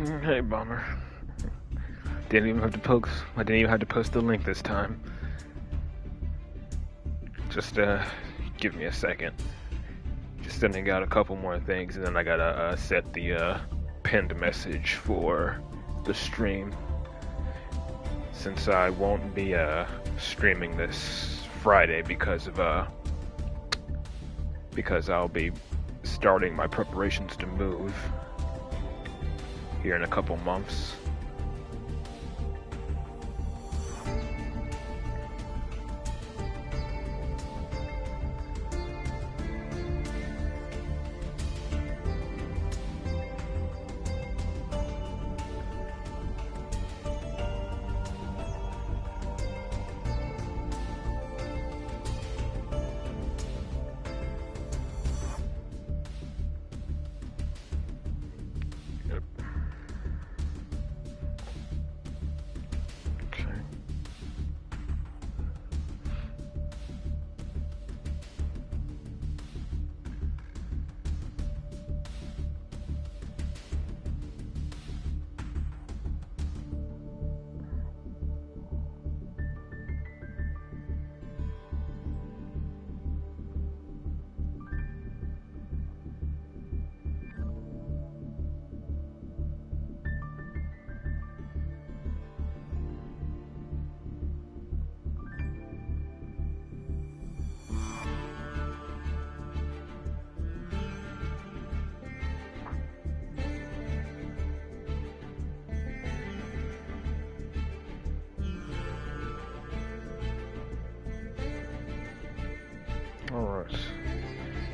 Hey, Bomber. Didn't even have to post. I didn't even have to post the link this time. Just give me a second. Just sending out a couple more things, and then I gotta set the pinned message for the stream. Since I won't be streaming this Friday because I'll be starting my preparations to move here in a couple months.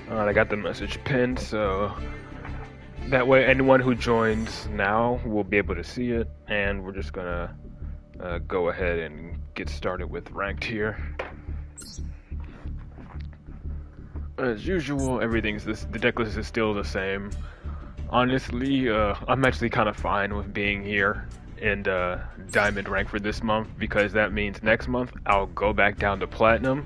Alright, I got the message pinned, so that way anyone who joins now will be able to see it, and we're just gonna go ahead and get started with ranked here. As usual, the deck list is still the same. Honestly, I'm actually kind of fine with being here in Diamond rank for this month, because that means next month I'll go back down to Platinum,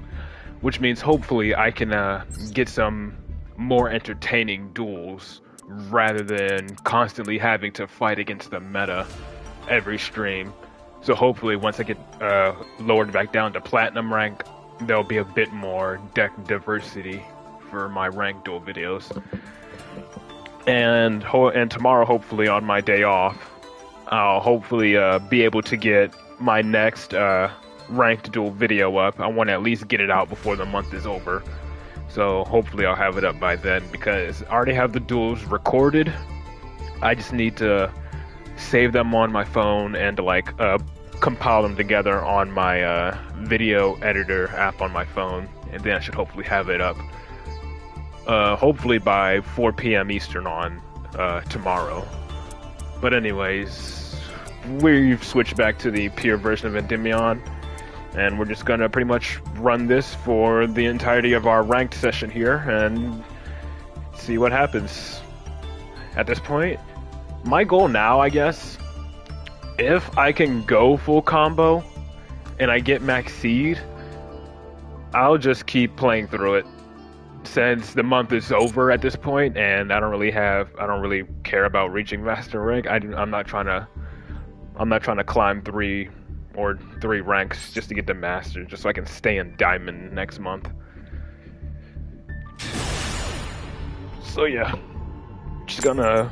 which means hopefully I can get some more entertaining duels rather than constantly having to fight against the meta every stream. So hopefully once I get lowered back down to Platinum rank, there'll be a bit more deck diversity for my ranked duel videos. And tomorrow, hopefully on my day off, I'll hopefully be able to get my next ranked duel video up. I want to at least get it out before the month is over. So hopefully I'll have it up by then, because I already have the duels recorded. I just need to save them on my phone and compile them together on my video editor app on my phone, and then I should hopefully have it up hopefully by 4 p.m. Eastern on tomorrow. But anyways, we've switched back to the pure version of Endymion, and we're just gonna pretty much run this for the entirety of our ranked session here and see what happens. At this point, my goal now, I guess, if I can go full combo and I get max seed, I'll just keep playing through it, since the month is over at this point, and I don't really care about reaching master rank. I'm not trying to climb three ranks just to get to master, just so I can stay in diamond next month. So yeah, just gonna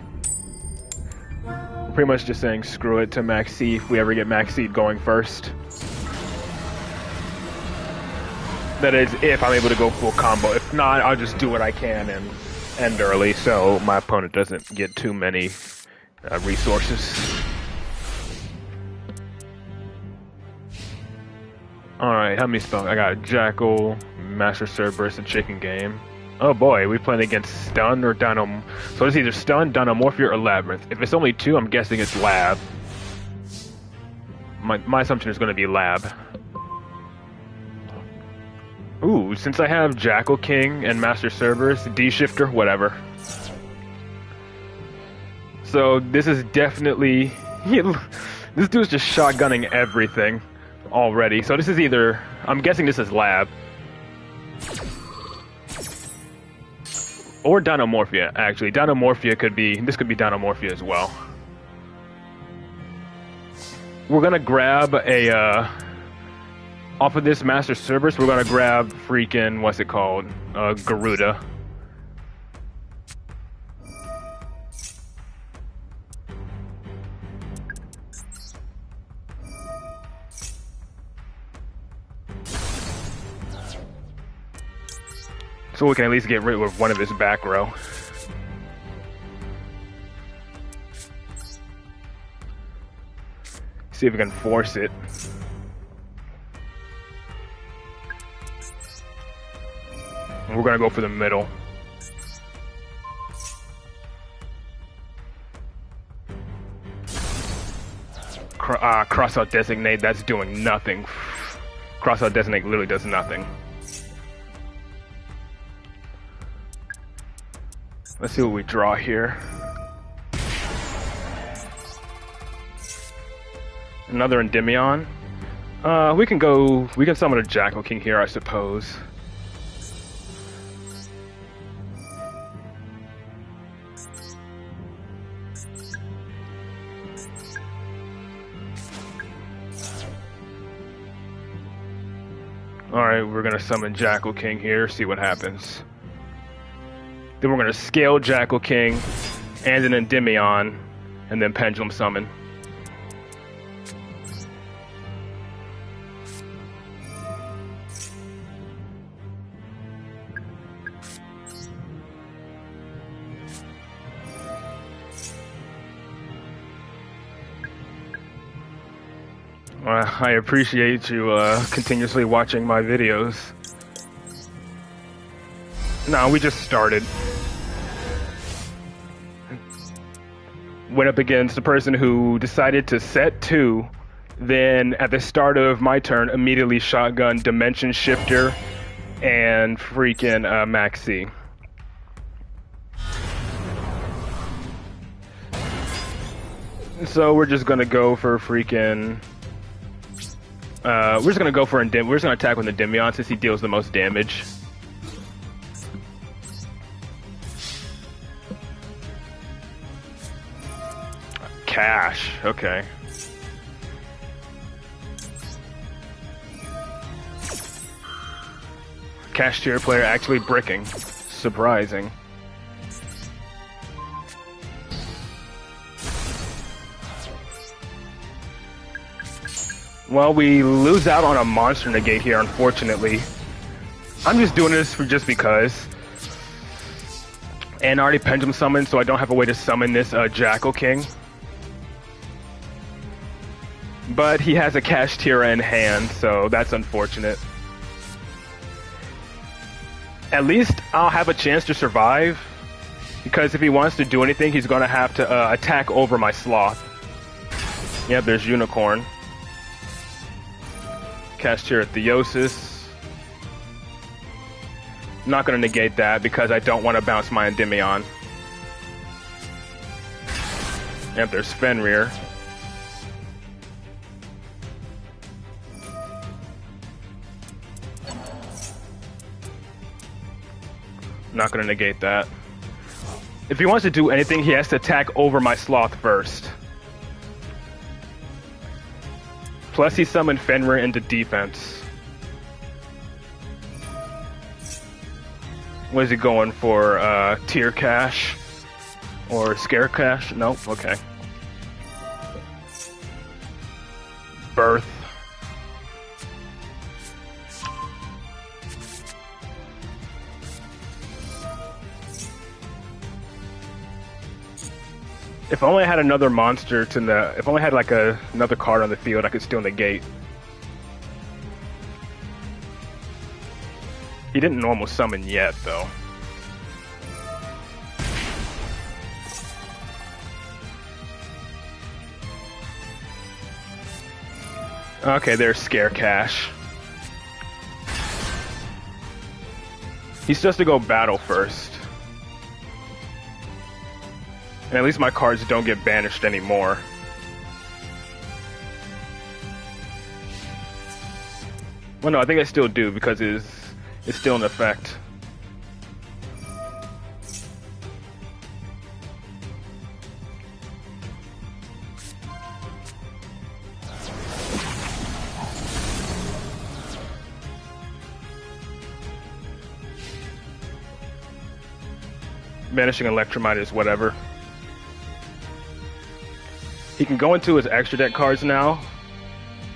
pretty much just saying screw it to max seed if we ever get max seed going first. That is, if I'm able to go full combo. If not, I'll just do what I can and end early, so my opponent doesn't get too many resources. Alright, how many spells? I got Jackal, Master Cerberus, and Chicken Game. Oh boy, we playing against Stun or Dino. So it's either Stun, Dinomorphia, or Labyrinth. If it's only two, I'm guessing it's Lab. My assumption is going to be Lab. Ooh, since I have Jackal King and Master Cerberus, D-Shifter, whatever. So this is definitely... this dude's just shotgunning everything already. So this is either... I'm guessing this is Lab. Or Dinomorphia, actually. Dinomorphia could be... This could be Dinomorphia as well. we're gonna grab a off of this Master Cerberus. We're gonna grab freaking what's it called? Garuda. So we can at least get rid of one of his back row. See if we can force it. And we're gonna go for the middle. Cross out designate, that's doing nothing. Cross out designate literally does nothing. Let's see what we draw here. Another Endymion. We can summon a Jackal King here, I suppose. Alright, we're gonna summon Jackal King here, see what happens. Then we're gonna scale Jackal King and an Endymion, and then Pendulum Summon. I appreciate you continuously watching my videos. No, we just started. Went up against the person who decided to set 2, then at the start of my turn, immediately shotgun Dimension Shifter and freaking Maxi. So we're just gonna go for freaking. We're just gonna go for we're just gonna attack with Endymion since he deals the most damage. Cash, okay. Cash tier player actually bricking. Surprising. Well, we lose out on a monster negate here, unfortunately. I'm just doing this just because. And I already Pendulum summoned, so I don't have a way to summon this Jackal King. But he has a Cash Tira in hand, so that's unfortunate. At least I'll have a chance to survive, because if he wants to do anything, he's going to have to attack over my Sloth. Yep, there's Unicorn. Cash Tira Theosis. Not going to negate that because I don't want to bounce my Endymion. Yep, there's Fenrir. Not going to negate that. If he wants to do anything, he has to attack over my Sloth first. Plus, he summoned Fenrir into defense. What is he going for? Tier Cash? Or Scare Cash? Nope, okay. Birth. If only I had another monster to if only I had like another card on the field, I could still negate. He didn't normal summon yet, though. Okay, there's Scare Cash. He's supposed to go battle first. And at least my cards don't get banished anymore. Well, no, I think I still do because it's still in effect. Banishing Electromite is whatever. He can go into his extra deck cards now.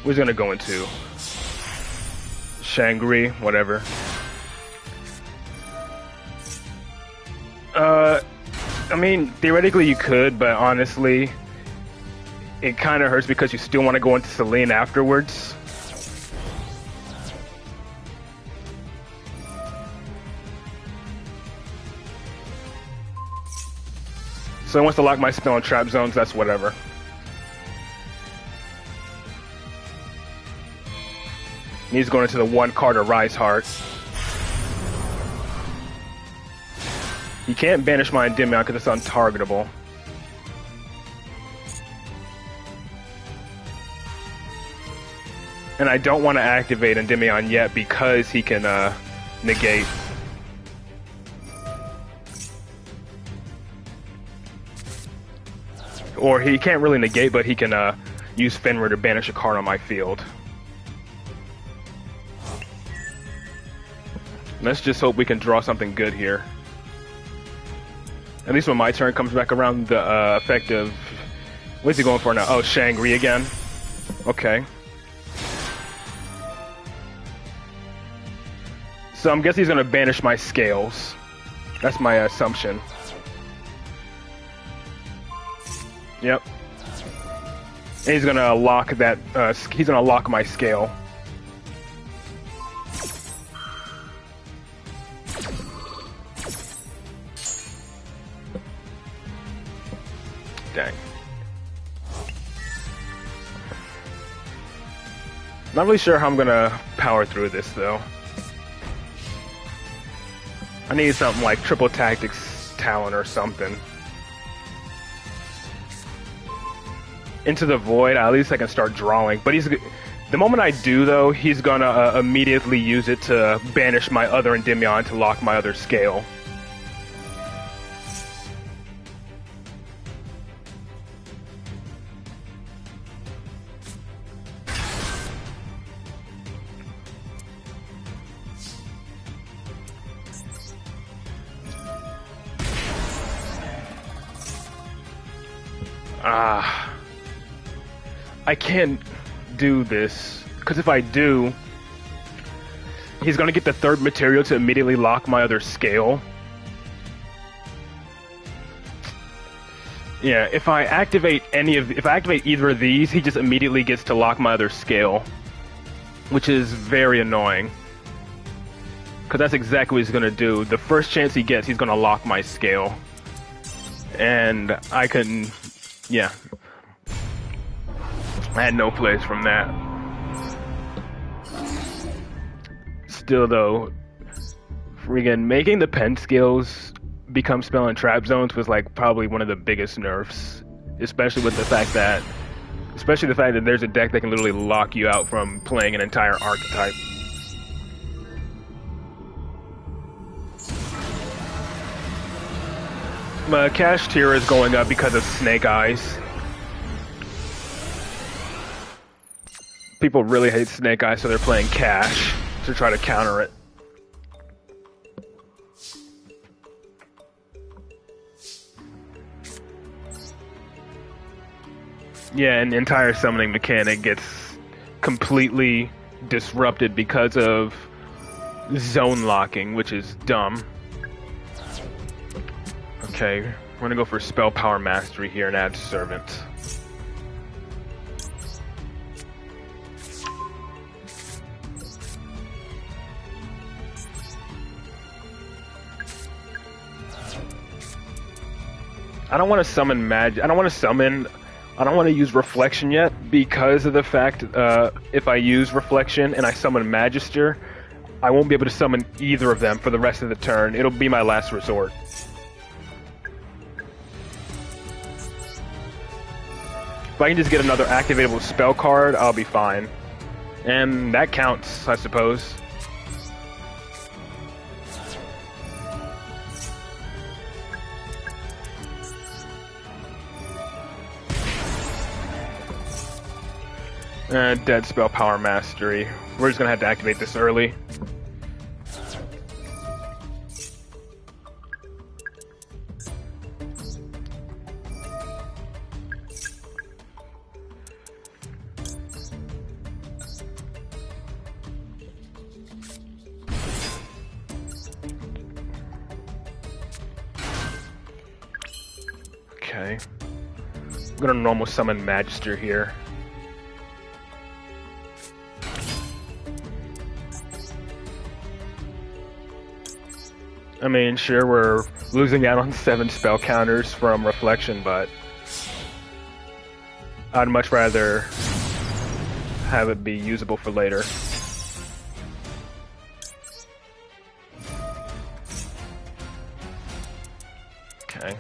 Who's gonna go into? Shangri, whatever. I mean, theoretically you could, but honestly, it kind of hurts because you still want to go into Celine afterwards. So he wants to lock my spell on trap zones, that's whatever. He's going into the 1 card of Rise Heart. He can't banish my Endymion because it's untargetable. And I don't want to activate Endymion yet because he can negate. Or he can't really negate, but he can use Fenrir to banish a card on my field. Let's just hope we can draw something good here. At least when my turn comes back around, the effect of... What's he going for now? Oh, Shangri again. Okay. So I'm guessing he's going to banish my scales. That's my assumption. Yep. And he's going to lock that... he's going to lock my scale. Dang. Not really sure how I'm gonna power through this though. I need something like Triple Tactics Talent or something. Into the Void, at least I can start drawing. But the moment I do though, he's gonna immediately use it to banish my other Endymion to lock my other scale. I can't do this, because if I do, he's gonna get the 3rd material to immediately lock my other scale. Yeah, if I activate either of these, he just immediately gets to lock my other scale, which is very annoying. Because that's exactly what he's gonna do. The first chance he gets, he's gonna lock my scale. And I can, yeah. I had no plays from that. Still though, friggin' making the pen skills become spell and trap zones was like probably one of the biggest nerfs. Especially the fact that there's a deck that can literally lock you out from playing an entire archetype. My cash tier is going up because of Snake Eyes. People really hate Snake Eyes, so they're playing cash to try to counter it. Yeah, an entire summoning mechanic gets completely disrupted because of zone locking, which is dumb. Okay, we're gonna go for Spell Power Mastery here and add Servant. I don't want to summon magic. I don't want to use Reflection yet because of the fact if I use Reflection and I summon Magister, I won't be able to summon either of them for the rest of the turn. It'll be my last resort. If I can just get another activatable spell card, I'll be fine. And that counts, I suppose. Dead Spell Power Mastery. We're just gonna have to activate this early. I'm gonna normal summon Magister here. I mean, sure, we're losing out on 7 spell counters from Reflection, but I'd much rather have it be usable for later. Okay.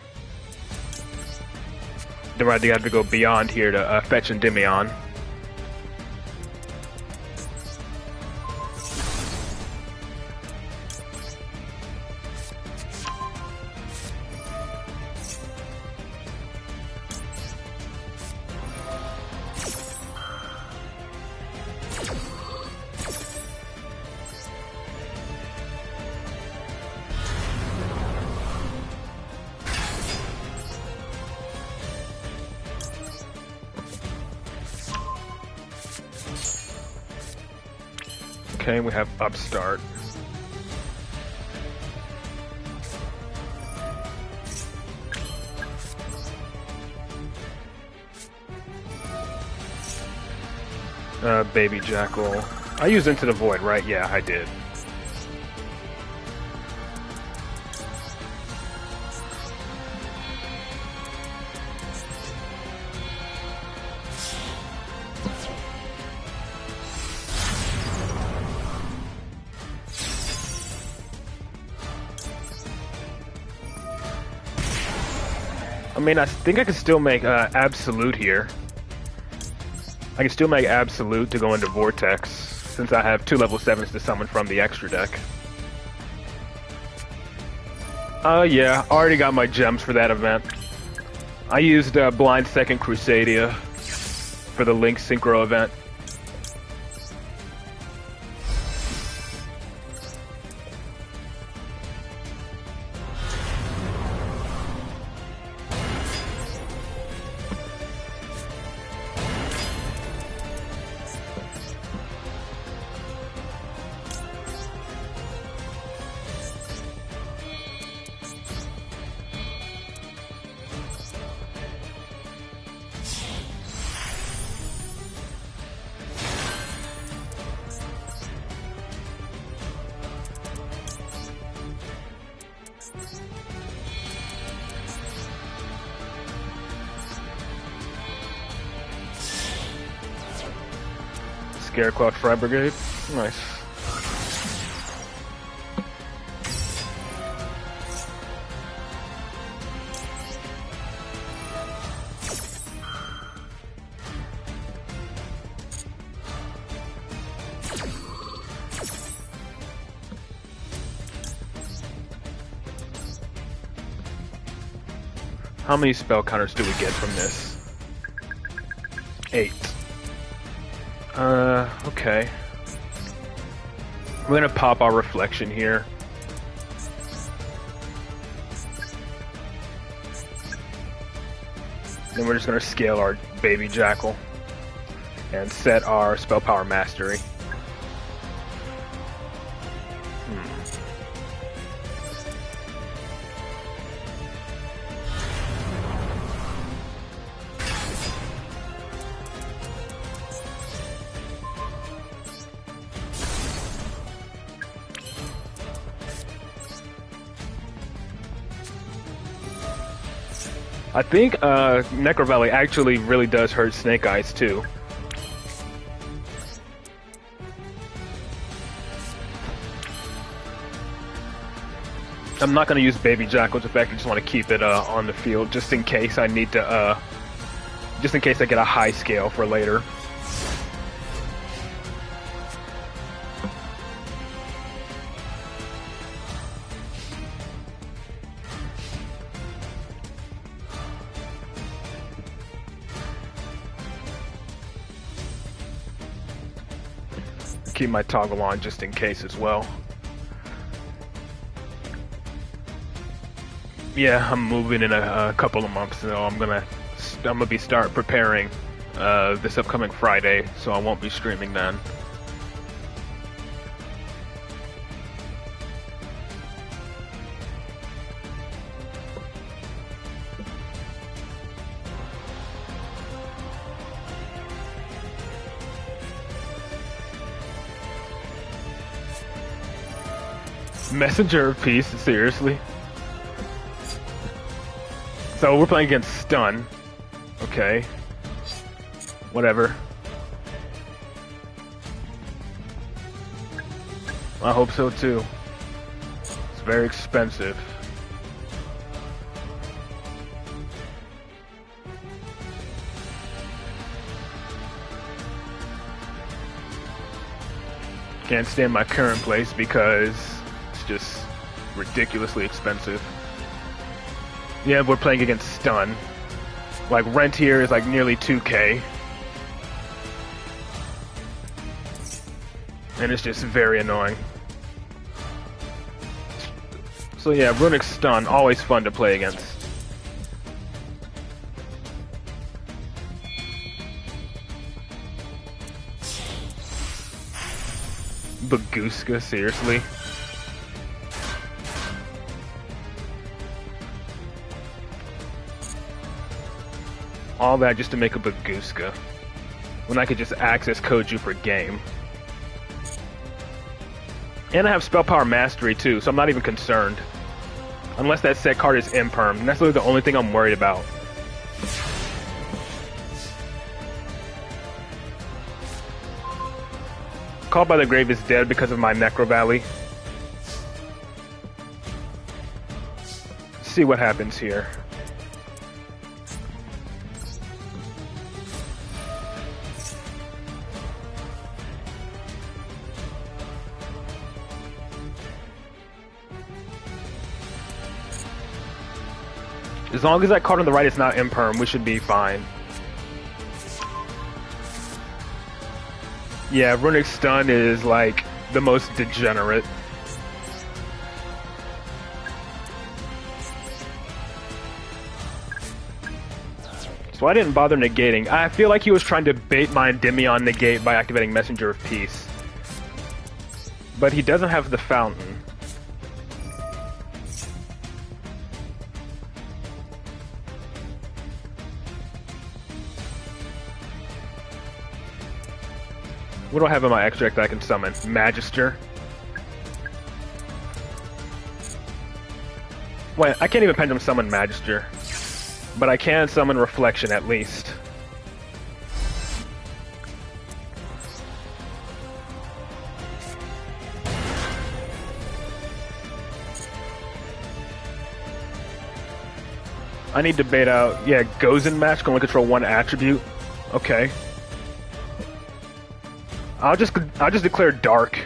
Then I have to go beyond here to fetch Endymion. Okay, we have Upstart. Baby Jackal. I used Into the Void, right? Yeah, I did. I mean, I think I could still make Absolute here. I can still make Absolute to go into Vortex, since I have 2 level 7s to summon from the extra deck. Yeah, I already got my gems for that event. I used Blind Second Crusadia for the Link Synchro event. Scareclaw Fry Brigade. Nice. How many spell counters do we get from this? 8. Okay. We're gonna pop our Reflection here. Then we're just gonna scale our Baby Jackal and set our Spell Power Mastery. I think Necro Valley actually really does hurt Snake Eyes too. I'm not going to use Baby Jackal's effect. I just want to keep it on the field just in case I need to, just in case I get a high scale for later. Keep my toggle on just in case as well. Yeah, I'm moving in a couple of months, so I'm gonna be start preparing this upcoming Friday, so I won't be streaming then. Messenger of Peace, seriously? So we're playing against Stun. Okay. Whatever. I hope so too. It's very expensive. Can't stay in my current place because it's just ridiculously expensive. Yeah, we're playing against Stun. Like, rent here is like nearly 2K. And it's just very annoying. So yeah, Runic Stun, always fun to play against. Baguska, seriously? All that just to make a Baguska, when I could just access Koju for game. And I have Spell Power Mastery too, so I'm not even concerned. Unless that set card is Imperm, and that's literally the only thing I'm worried about. Called by the Grave is dead because of my Necro Valley. Let's see what happens here. As long as that card on the right is not Imperm, we should be fine. Yeah, Runic Stun is like the most degenerate. So I didn't bother negating. I feel like he was trying to bait my Endymion negate by activating Messenger of Peace. But he doesn't have the fountain. What do I have in my extract that I can summon? Magister. Wait, I can't even Pendulum summon Magister. But I can summon Reflection at least. I need to bait out, yeah, Gozen match, can only control one attribute. Okay. I'll just declare Dark.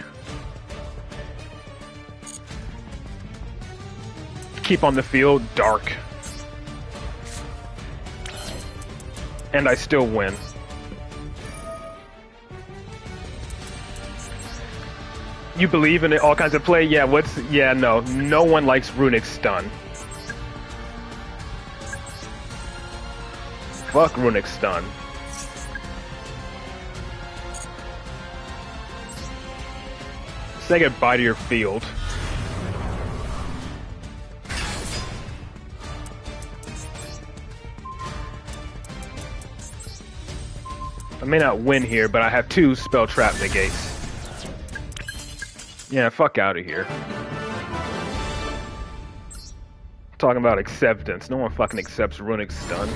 Keep on the field, Dark. And I still win. You believe in it, all kinds of play? Yeah, no. No one likes Runic Stun. Fuck Runic Stun. Say goodbye to your field. I may not win here, but I have 2 Spell Trap negates. Yeah, fuck out of here. Talking about acceptance. No one fucking accepts Runic Stun.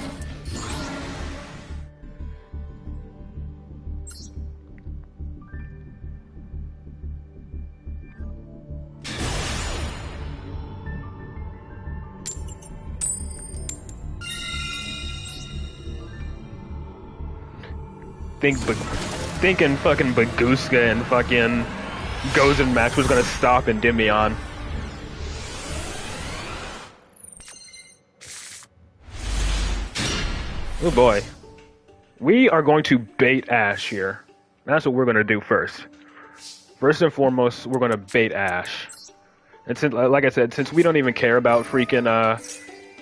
Thinking fucking Baguska and fucking Gozen match was gonna stop Endymion. Oh boy. We are going to bait Ash here. That's what we're gonna do first. First and foremost, we're gonna bait Ash. And since, like I said, since we don't even care about freaking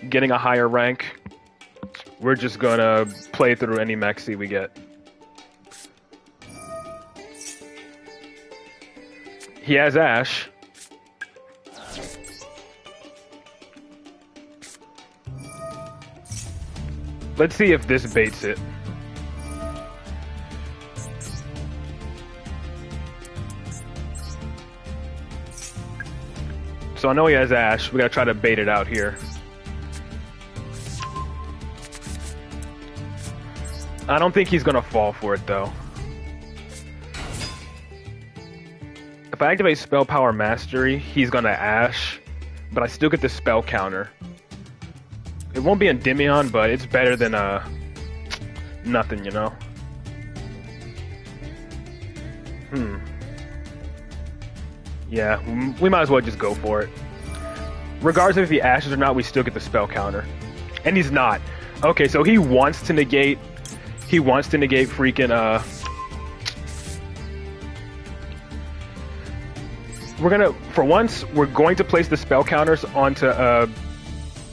getting a higher rank, we're just gonna play through any Mexi we get. He has Ash. Let's see if this baits it. So I know he has Ash. We gotta try to bait it out here. I don't think he's gonna fall for it though. If I activate Spell Power Mastery, he's gonna Ash, but I still get the spell counter. It won't be Endymion, but it's better than nothing, you know? Yeah, we might as well just go for it. Regardless of if he ashes or not, we still get the spell counter. And he's not. Okay, so he wants to negate... He wants to negate freaking, We're gonna... For once, we're going to place the spell counters onto,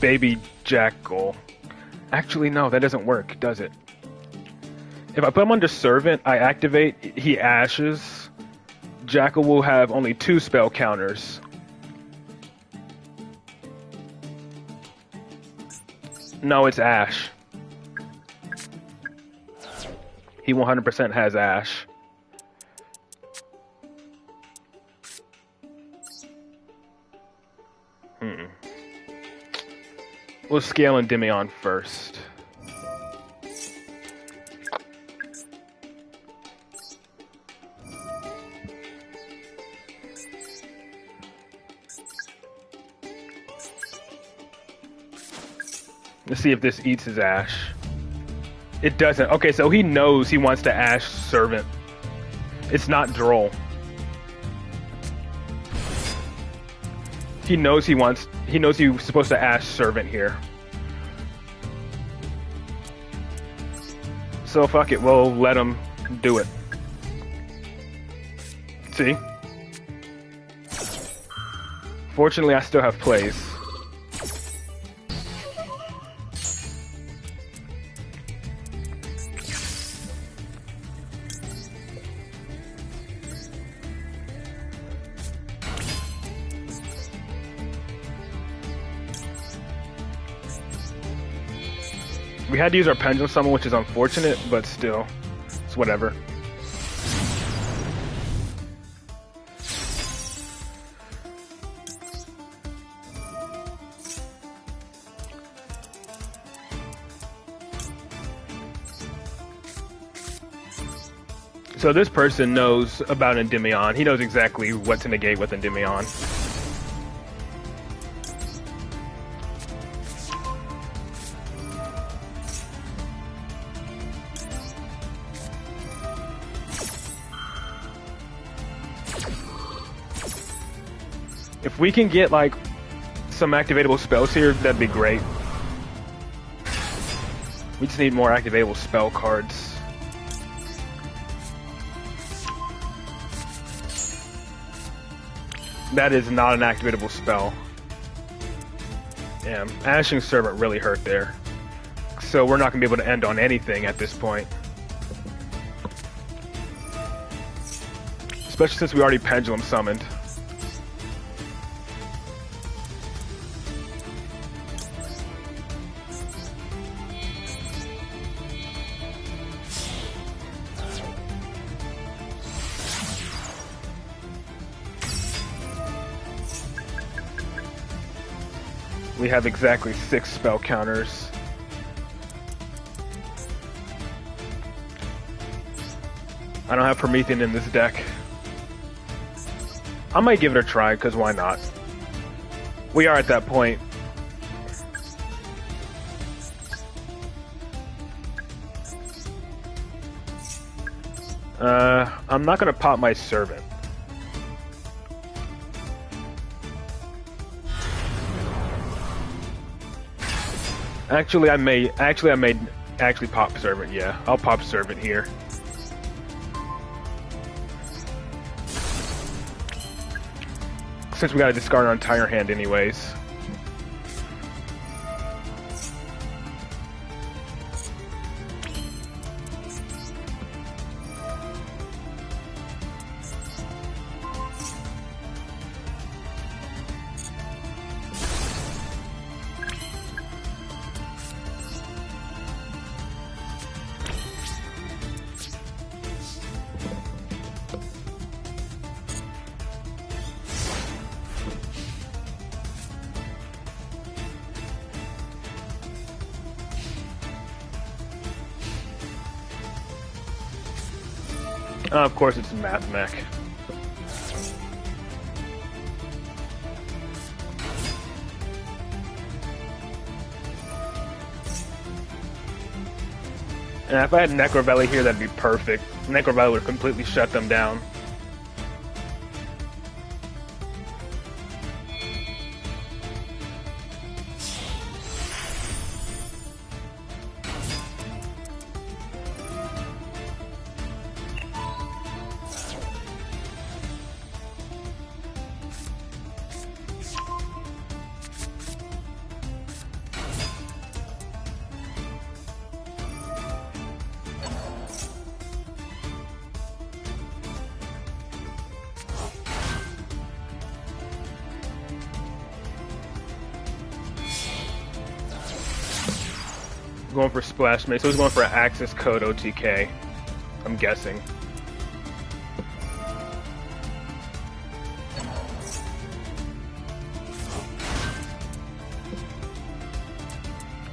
Baby Jackal. Actually, no, that doesn't work, does it? If I put him under Servant, I activate, he ashes... Jackal will have only 2 spell counters. No, it's Ash. He 100% has Ash. We'll scale Endymion first. Let's see if this eats his Ash. It doesn't. Okay, so he knows he wants to Ash Servant. It's not Droll. He knows he knows he's supposed to Ash Servant here. So fuck it, we'll let him do it. See? Fortunately, I still have plays. We had to use our Pendulum Summon, which is unfortunate, but still, it's whatever. So this person knows about Endymion. He knows exactly what to negate with Endymion. If we can get, like, some activatable spells here, that'd be great. We just need more activatable spell cards. That is not an activatable spell. Damn, Ashing Servant really hurt there. So we're not going to be able to end on anything at this point. Especially since we already Pendulum Summoned. We have exactly 6 spell counters. I don't have Promethean in this deck. I might give it a try, because why not? We are at that point. I'm not going to pop my Servant. Actually, I may pop Servant, yeah. I'll pop Servant here. Since we gotta discard our entire hand anyways. Of course, it's Math Mech. And if I had Necrovelli here, that'd be perfect. Necrovelli would completely shut them down. Going for Splash Mage, so he's going for an Axis Code OTK, I'm guessing.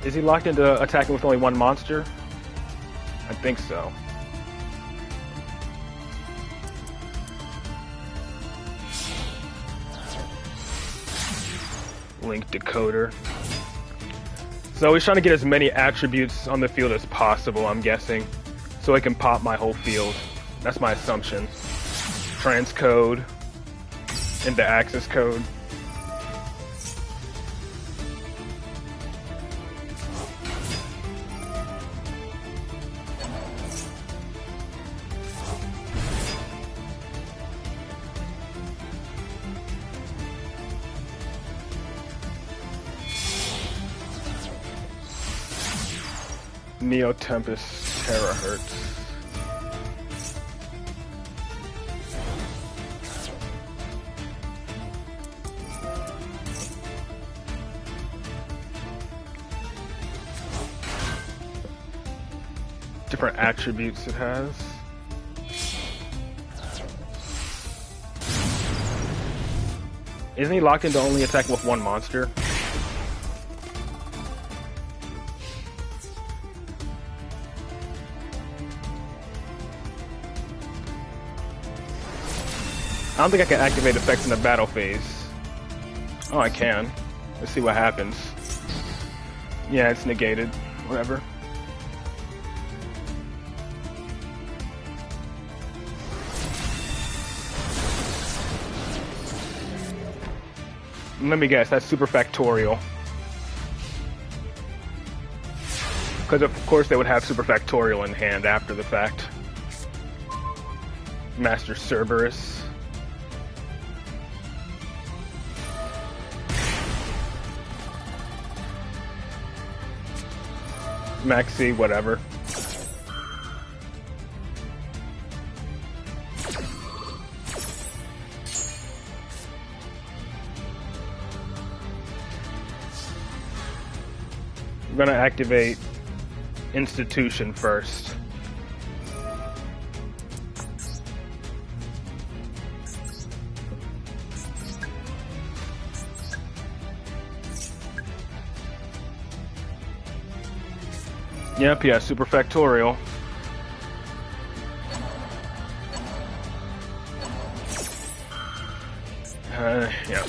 Is he locked into attacking with only one monster? I think so. Link Decoder. So he's trying to get as many attributes on the field as possible, I'm guessing, so I can pop my whole field. That's my assumption. Transcode into Axis Code. Neo Tempest Terahertz. Different attributes it has. Isn't he locked into only attacking with one monster? I don't think I can activate effects in the battle phase. Oh, I can. Let's see what happens. Yeah, it's negated. Whatever. Let me guess, that's super factorial. Because of course they would have super factorial in hand after the fact. Master Cerberus. Maxi, whatever. I'm gonna activate Institution first. Yep, yeah, super factorial. Yeah.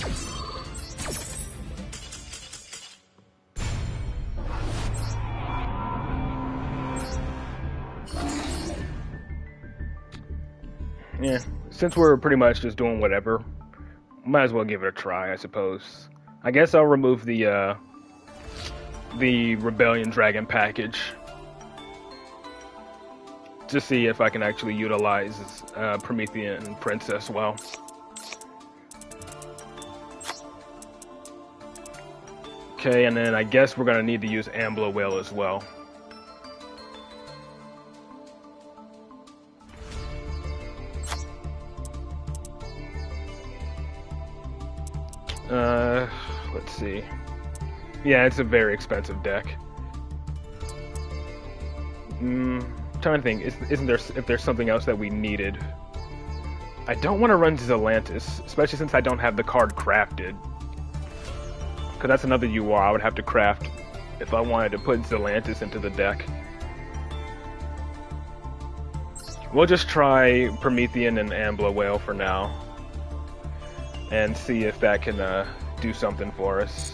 Yeah, since we're pretty much just doing whatever, might as well give it a try, I suppose. I guess I'll remove the Rebellion Dragon package to see if I can actually utilize Promethean Princess well. Okay, and then I guess we're gonna need to use Ambler Whale as well. Let's see. Yeah, it's a very expensive deck. Trying to think, isn't there if there's something else that we needed? I don't want to run Zelantis, especially since I don't have the card crafted. Because that's another UR I would have to craft if I wanted to put Zelantis into the deck. We'll just try Promethean and Ambler Whale for now, and see if that can do something for us.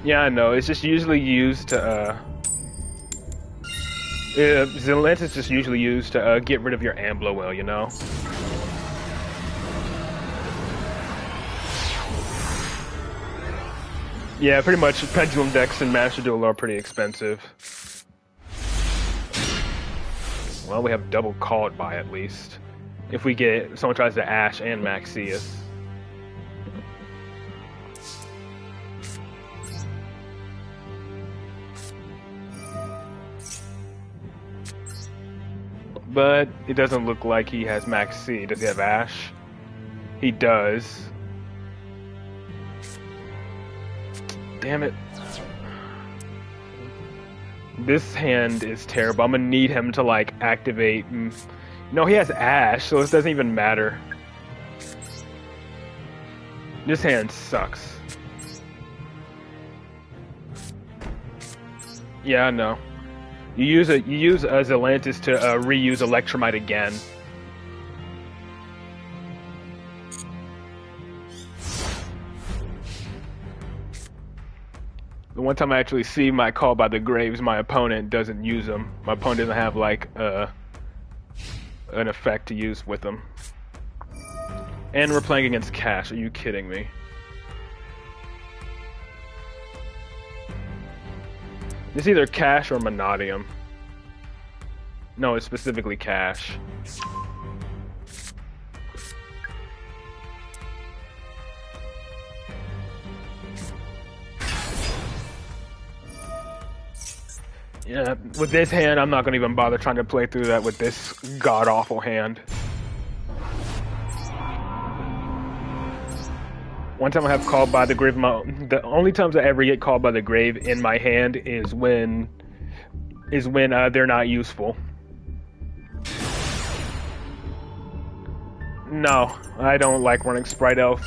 Yeah, I know. It's just usually used to. Zelant is just usually used to get rid of your Ambler Whale, you know? Yeah, pretty much. Pendulum decks and Master Duel are pretty expensive. Well, we have double Called By at least. If we get someone tries to Ash and Maxius. But it doesn't look like he has Max C. Does he have Ash? He does. Damn it. This hand is terrible. I'm gonna need him to, like, activate. No, he has Ash, so it doesn't even matter. This hand sucks. Yeah, I know. You use Zelantis to reuse Electromite again. The one time I actually see my Call by the Graves, my opponent doesn't use them. My opponent doesn't have like an effect to use with them. And we're playing against Cash. Are you kidding me? It's either Cash or Monodium. No, it's specifically Cash. Yeah, with this hand, I'm not going to even bother trying to play through that with this god-awful hand. One time I have Called by the Grave. The only times I ever get Called by the Grave in my hand is when they're not useful. No, I don't like running Sprite Elf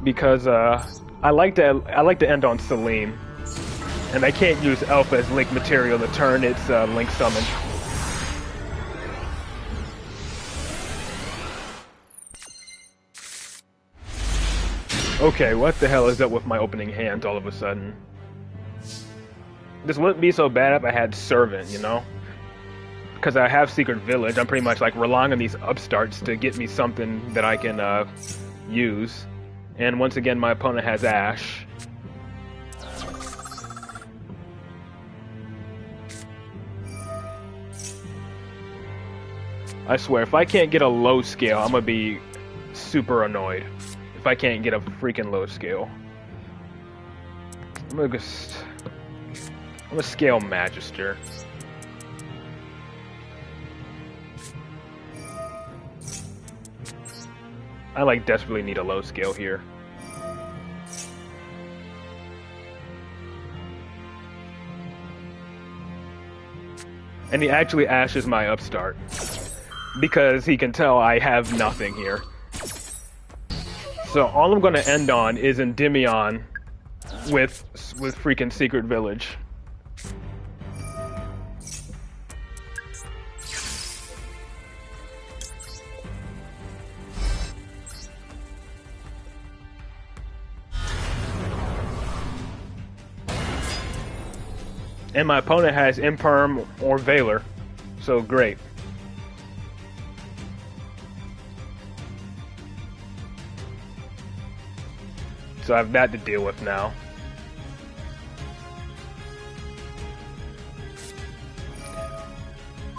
because I like to end on Selene, and I can't use Elf as link material to turn its link summon. Okay, what the hell is up with my opening hands all of a sudden? This wouldn't be so bad if I had Servant, you know? Because I have Secret Village, I'm pretty much like relying on these upstarts to get me something that I can use. And once again, my opponent has Ash. I swear, if I can't get a low scale, I'm gonna be super annoyed. If I can't get a freaking low scale. I'm gonna scale Magister. I like desperately need a low scale here. And he actually ashes my upstart. Because he can tell I have nothing here. So all I'm going to end on is Endymion with freaking Secret Village. And my opponent has Imperm or Valor, so great. So I have that to deal with now.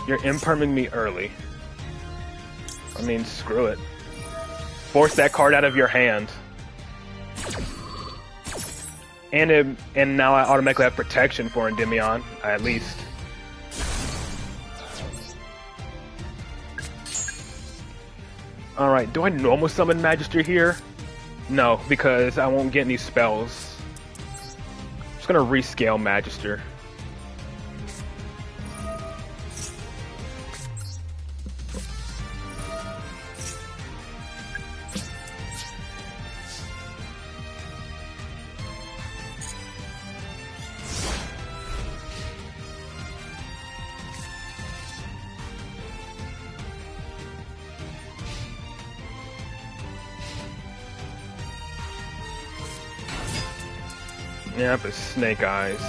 You're imperming me early. I mean, screw it. Force that card out of your hand. And now I automatically have protection for Endymion, at least. Alright, do I normal summon Magister here? No, because I won't get any spells. I'm just gonna rescale Magister. Yeah, but Snake Eyes.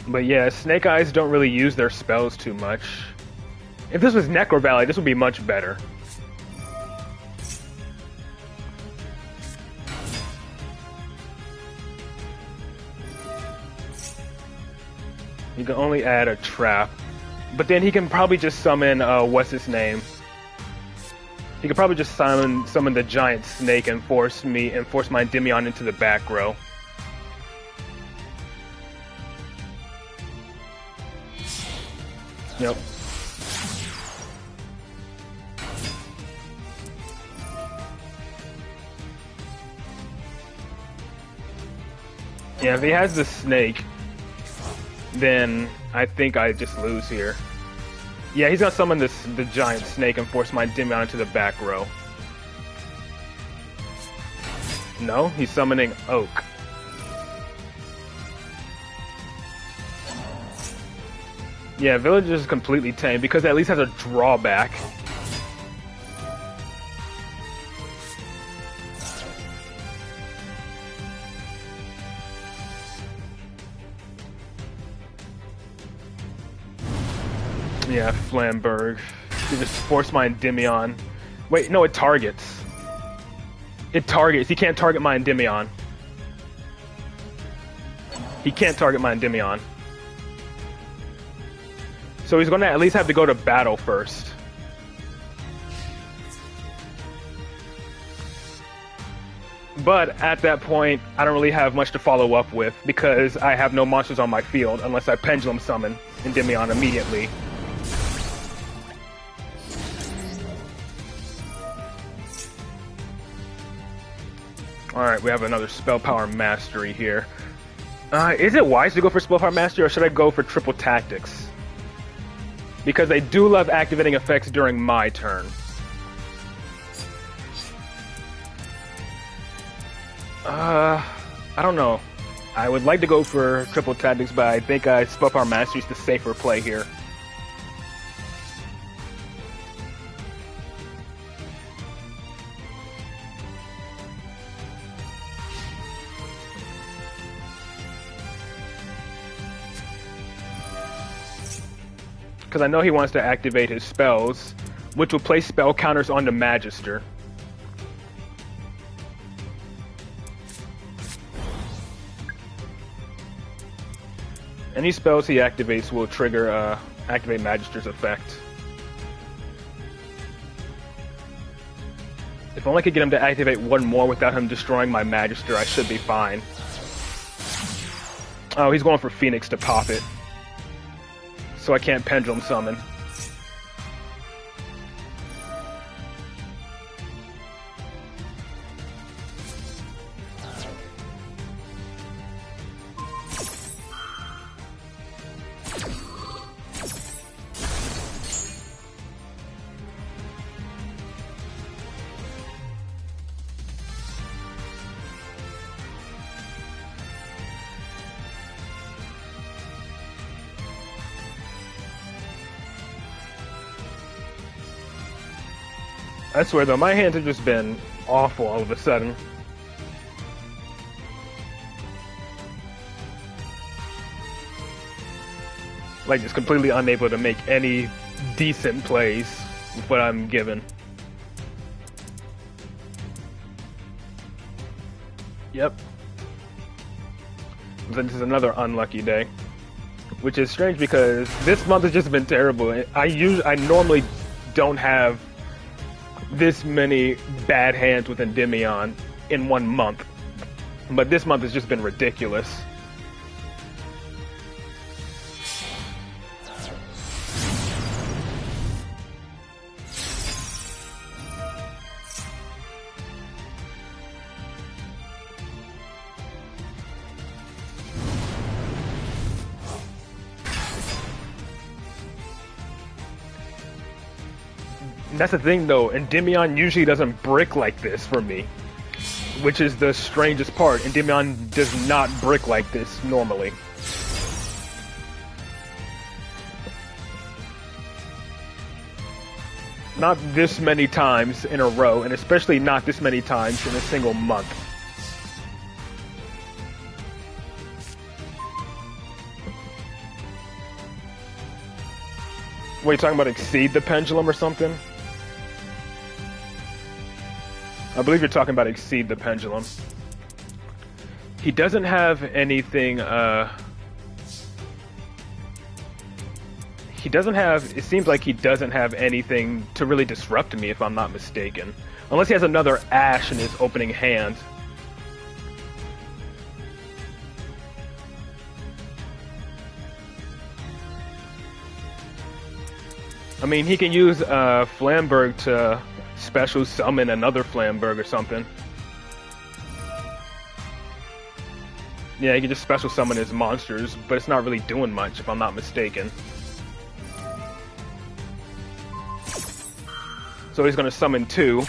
But yeah, Snake Eyes don't really use their spells too much. If this was Necro Valley, this would be much better. You can only add a trap. But then he can probably just summon, what's his name? He could probably just summon the giant snake and force my Endymion into the back row. Yep. Yeah, if he has the snake, then I think I just lose here. Yeah, he's gonna summon the giant snake and force my Endymion into the back row. No, he's summoning Oak. Yeah, Villager is completely tame because it at least has a drawback. Yeah, Flamberg. You just force my Endymion. Wait, no, it targets. It targets. He can't target my Endymion. He can't target my Endymion. So he's gonna at least have to go to battle first. But at that point, I don't really have much to follow up with because I have no monsters on my field unless I Pendulum Summon Endymion immediately. Alright, we have another Spell Power Mastery here. Is it wise to go for Spell Power Mastery or should I go for Triple Tactics? Because they do love activating effects during my turn. I don't know. I would like to go for Triple Tactics, but I think Spell Power Mastery is the safer play here. Because I know he wants to activate his spells, which will place spell counters on the Magister. Any spells he activates will trigger activate Magister's effect. If only I could get him to activate one more without him destroying my Magister, I should be fine. Oh, he's going for Phoenix to pop it. So I can't Pendulum Summon. I swear though, my hands have just been awful all of a sudden. Like, just completely unable to make any decent plays with what I'm given. Yep. This is another unlucky day. Which is strange because this month has just been terrible. I normally don't have this many bad hands with Endymion in 1 month. But this month has just been ridiculous. That's the thing though, Endymion usually doesn't brick like this for me. Which is the strangest part. Endymion does not brick like this normally. Not this many times in a row, and especially not this many times in a single month. What, are you talking about exceed the pendulum or something? I believe you're talking about exceed the pendulum. He doesn't have anything, he doesn't have, it seems like he doesn't have anything to really disrupt me if I'm not mistaken. Unless he has another Ash in his opening hand. I mean, he can use Flamberg to special summon another Flamberg or something. Yeah, he can just special summon his monsters, but it's not really doing much if I'm not mistaken. So he's gonna summon 2.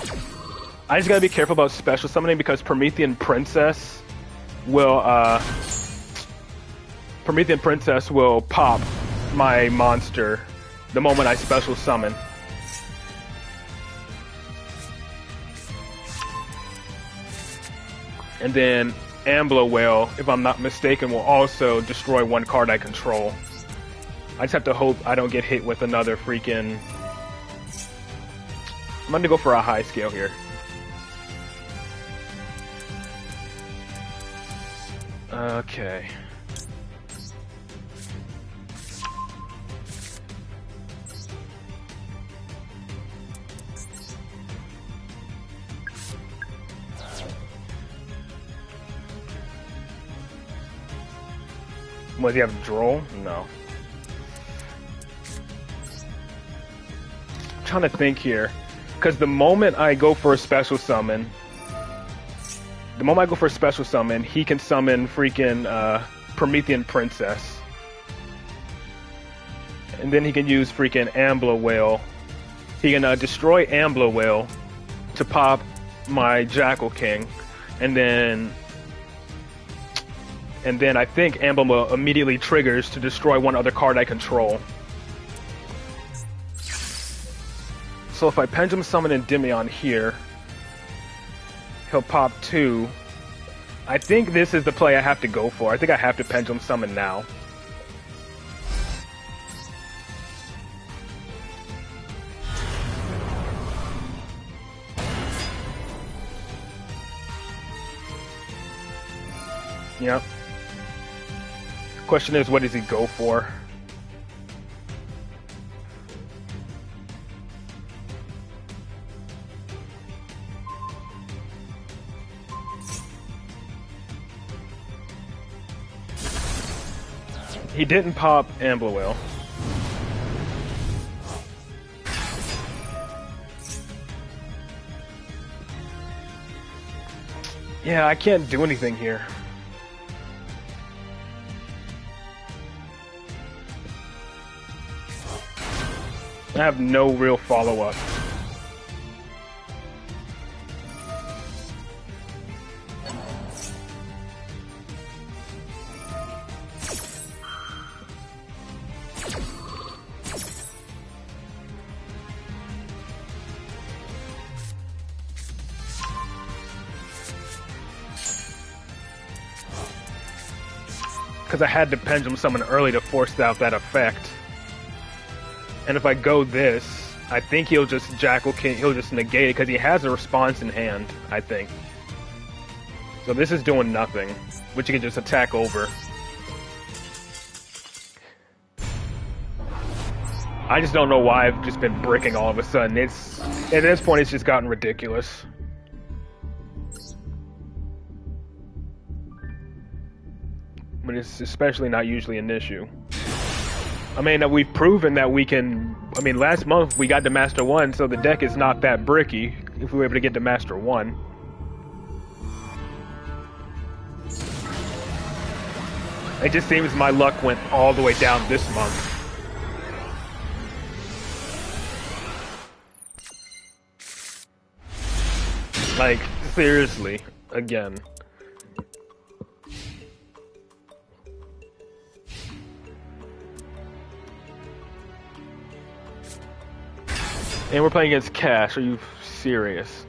I just gotta be careful about special summoning because Promethean Princess will pop my monster the moment I special summon. And then Ambler Whale, if I'm not mistaken, will also destroy one card I control. I just have to hope I don't get hit with another freaking... I'm gonna go for a high scale here. Okay. Does he have Droll? No. I'm trying to think here. Because the moment I go for a special summon, he can summon freaking Promethean Princess. And then he can use freaking Ambler Whale. He can destroy Ambler Whale to pop my Jackal King. And then I think Ambler Whale immediately triggers to destroy one other card I control. So if I Pendulum Summon Endymion here, he'll pop 2. I think this is the play I have to go for. I think I have to Pendulum Summon now. Yep. Question is, what does he go for? He didn't pop Ambler Whale. Yeah, I can't do anything here. I have no real follow-up. Because I had to Pendulum Summon early to force out that effect. And if I go this, I think he'll just Jackal King, he'll just negate it because he has a response in hand, I think. So this is doing nothing, which you can just attack over. I just don't know why I've just been bricking all of a sudden. It's, at this point, it's just gotten ridiculous. But it's especially not usually an issue. I mean, we've proven that we can... I mean, last month we got to Master 1, so the deck is not that bricky if we were able to get to Master 1. It just seems my luck went all the way down this month. Like, seriously, again. And we're playing against Cash. Are you serious?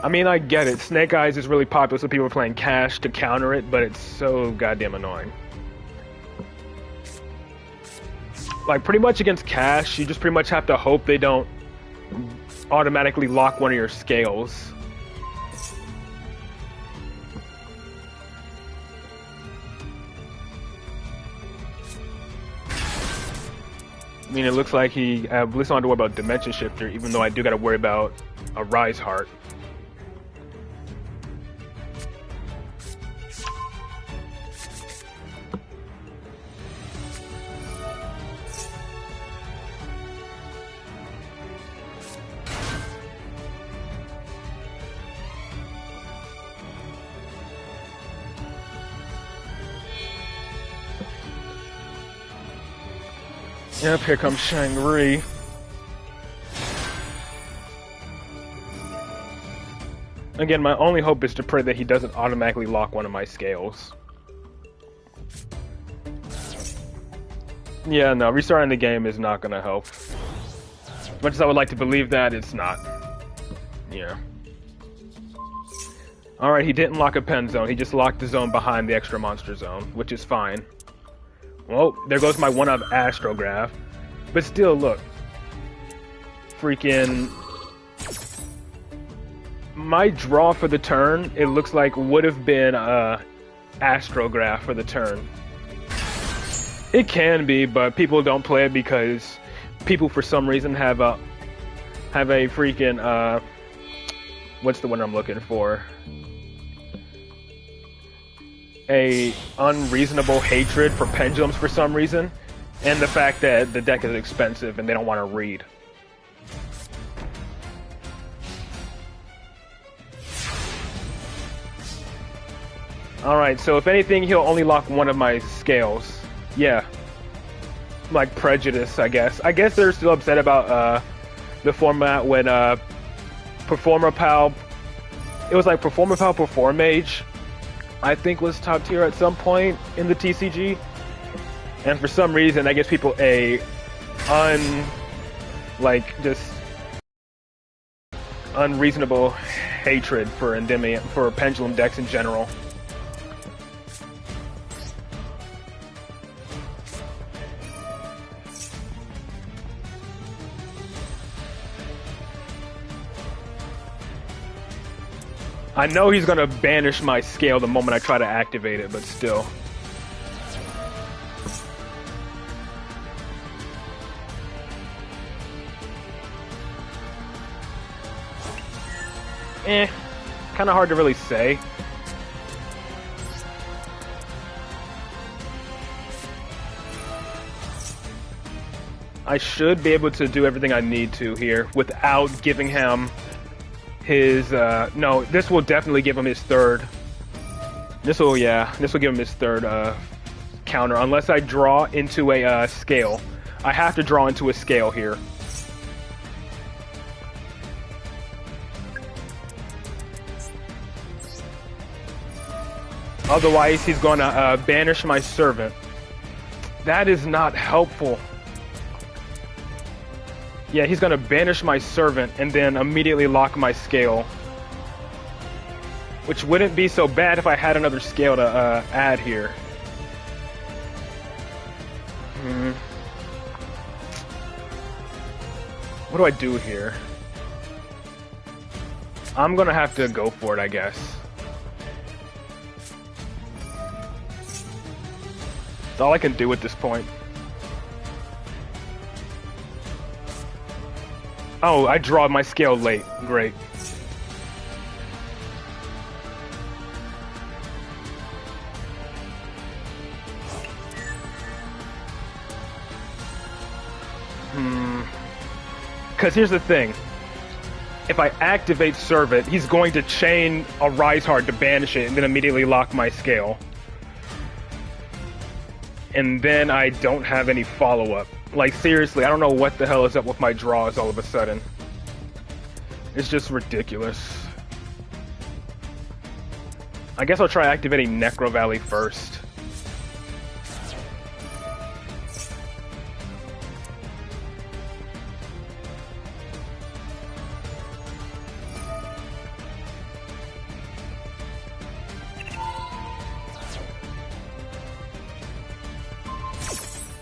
I mean, I get it. Snake Eyes is really popular, so people are playing Cash to counter it, but it's so goddamn annoying. Like, pretty much against Cash, you just pretty much have to hope they don't automatically lock one of your scales. I mean, it looks like he... at least I don't have to worry about Dimension Shifter, even though I do gotta worry about a Rise Heart. Yep, here comes Shang-Ri. Again, my only hope is to pray that he doesn't automatically lock one of my scales. Yeah, no, restarting the game is not gonna help. As much as I would like to believe that, it's not. Yeah. Alright, he didn't lock a pen zone, he just locked the zone behind the extra monster zone, which is fine. Well, there goes my one-up Astrograph. But still, look. Freaking... my draw for the turn, it looks like would have been Astrograph for the turn. It can be, but people don't play it because people for some reason have a freaking what's the one I'm looking for? A unreasonable hatred for pendulums for some reason, and the fact that the deck is expensive and they don't want to read. Alright, so if anything, he'll only lock one of my scales. Yeah. Like prejudice, I guess. I guess they're still upset about the format when Performer Pal... it was like Performer Pal Perform Mage, I think was top tier at some point in the TCG. And for some reason, I guess people just unreasonable hatred for Endymion, for Pendulum decks in general. I know he's gonna banish my scale the moment I try to activate it, but still. Kinda hard to really say. I should be able to do everything I need to here without giving him his, no, this will definitely give him his third. This will give him his third, counter, unless I draw into a, scale. I have to draw into a scale here. Otherwise, he's gonna, banish my servant. That is not helpful. Yeah, he's gonna banish my servant and then immediately lock my scale. Which wouldn't be so bad if I had another scale to add here. What do I do here? I'm gonna have to go for it, I guess. That's all I can do at this point. Oh, I draw my scale late. Great. Because here's the thing. If I activate Servant, he's going to chain a Rise Heart to banish it and then immediately lock my scale. And then I don't have any follow-up. Like, seriously, I don't know what the hell is up with my draws all of a sudden. It's just ridiculous. I guess I'll try activating Necro Valley first.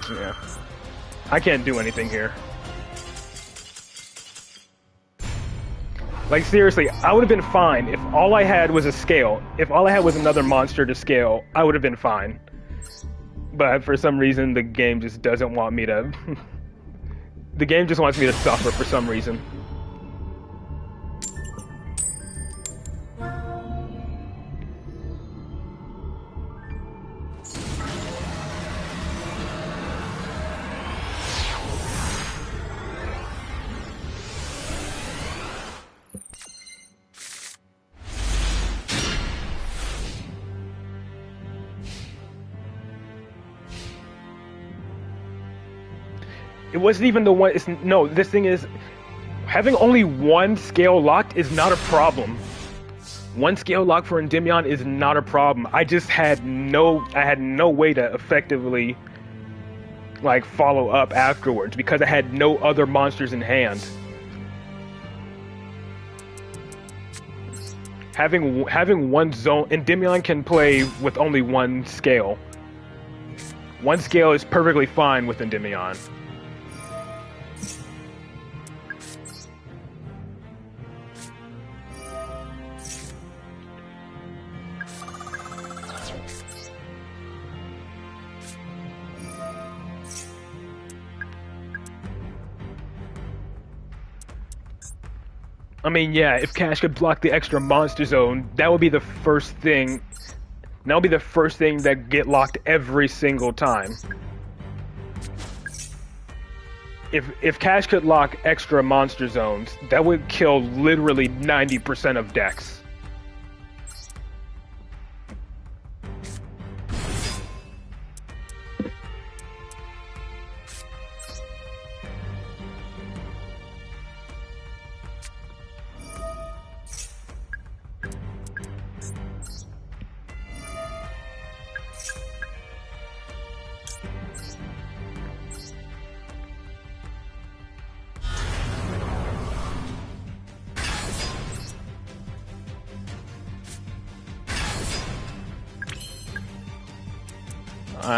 Yeah. I can't do anything here. Like, seriously, I would have been fine if all I had was a scale. If all I had was another monster to scale, I would have been fine. But for some reason, the game just doesn't want me to... The game just wants me to suffer for some reason. It wasn't even the one. No, this thing is having only one scale locked is not a problem. One scale lock for Endymion is not a problem. I just had no way to effectively like follow up afterwards because I had no other monsters in hand. Having one zone, Endymion can play with only one scale. One scale is perfectly fine with Endymion. I mean, yeah, if Cash could block the extra monster zone, that would be the first thing. That would be the first thing that get locked every single time. If Cash could lock extra monster zones, that would kill literally 90% of decks.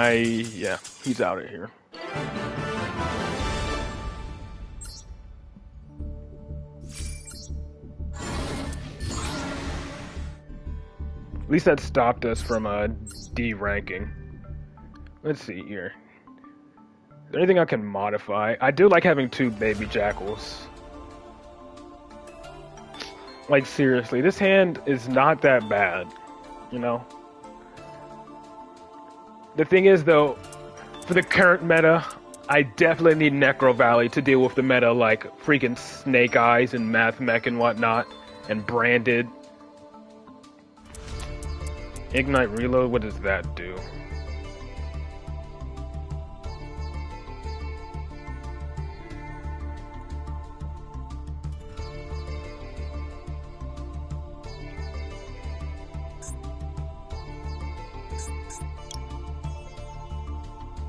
Yeah, he's out of here. At least that stopped us from D-ranking. Let's see here. Is there anything I can modify? I do like having 2 baby jackals. Like, seriously, this hand is not that bad, you know? The thing is, though, for the current meta, I definitely need Necro Valley to deal with the meta like freaking Snake Eyes and Math Mech and whatnot, and Branded. Ignite Reload, what does that do?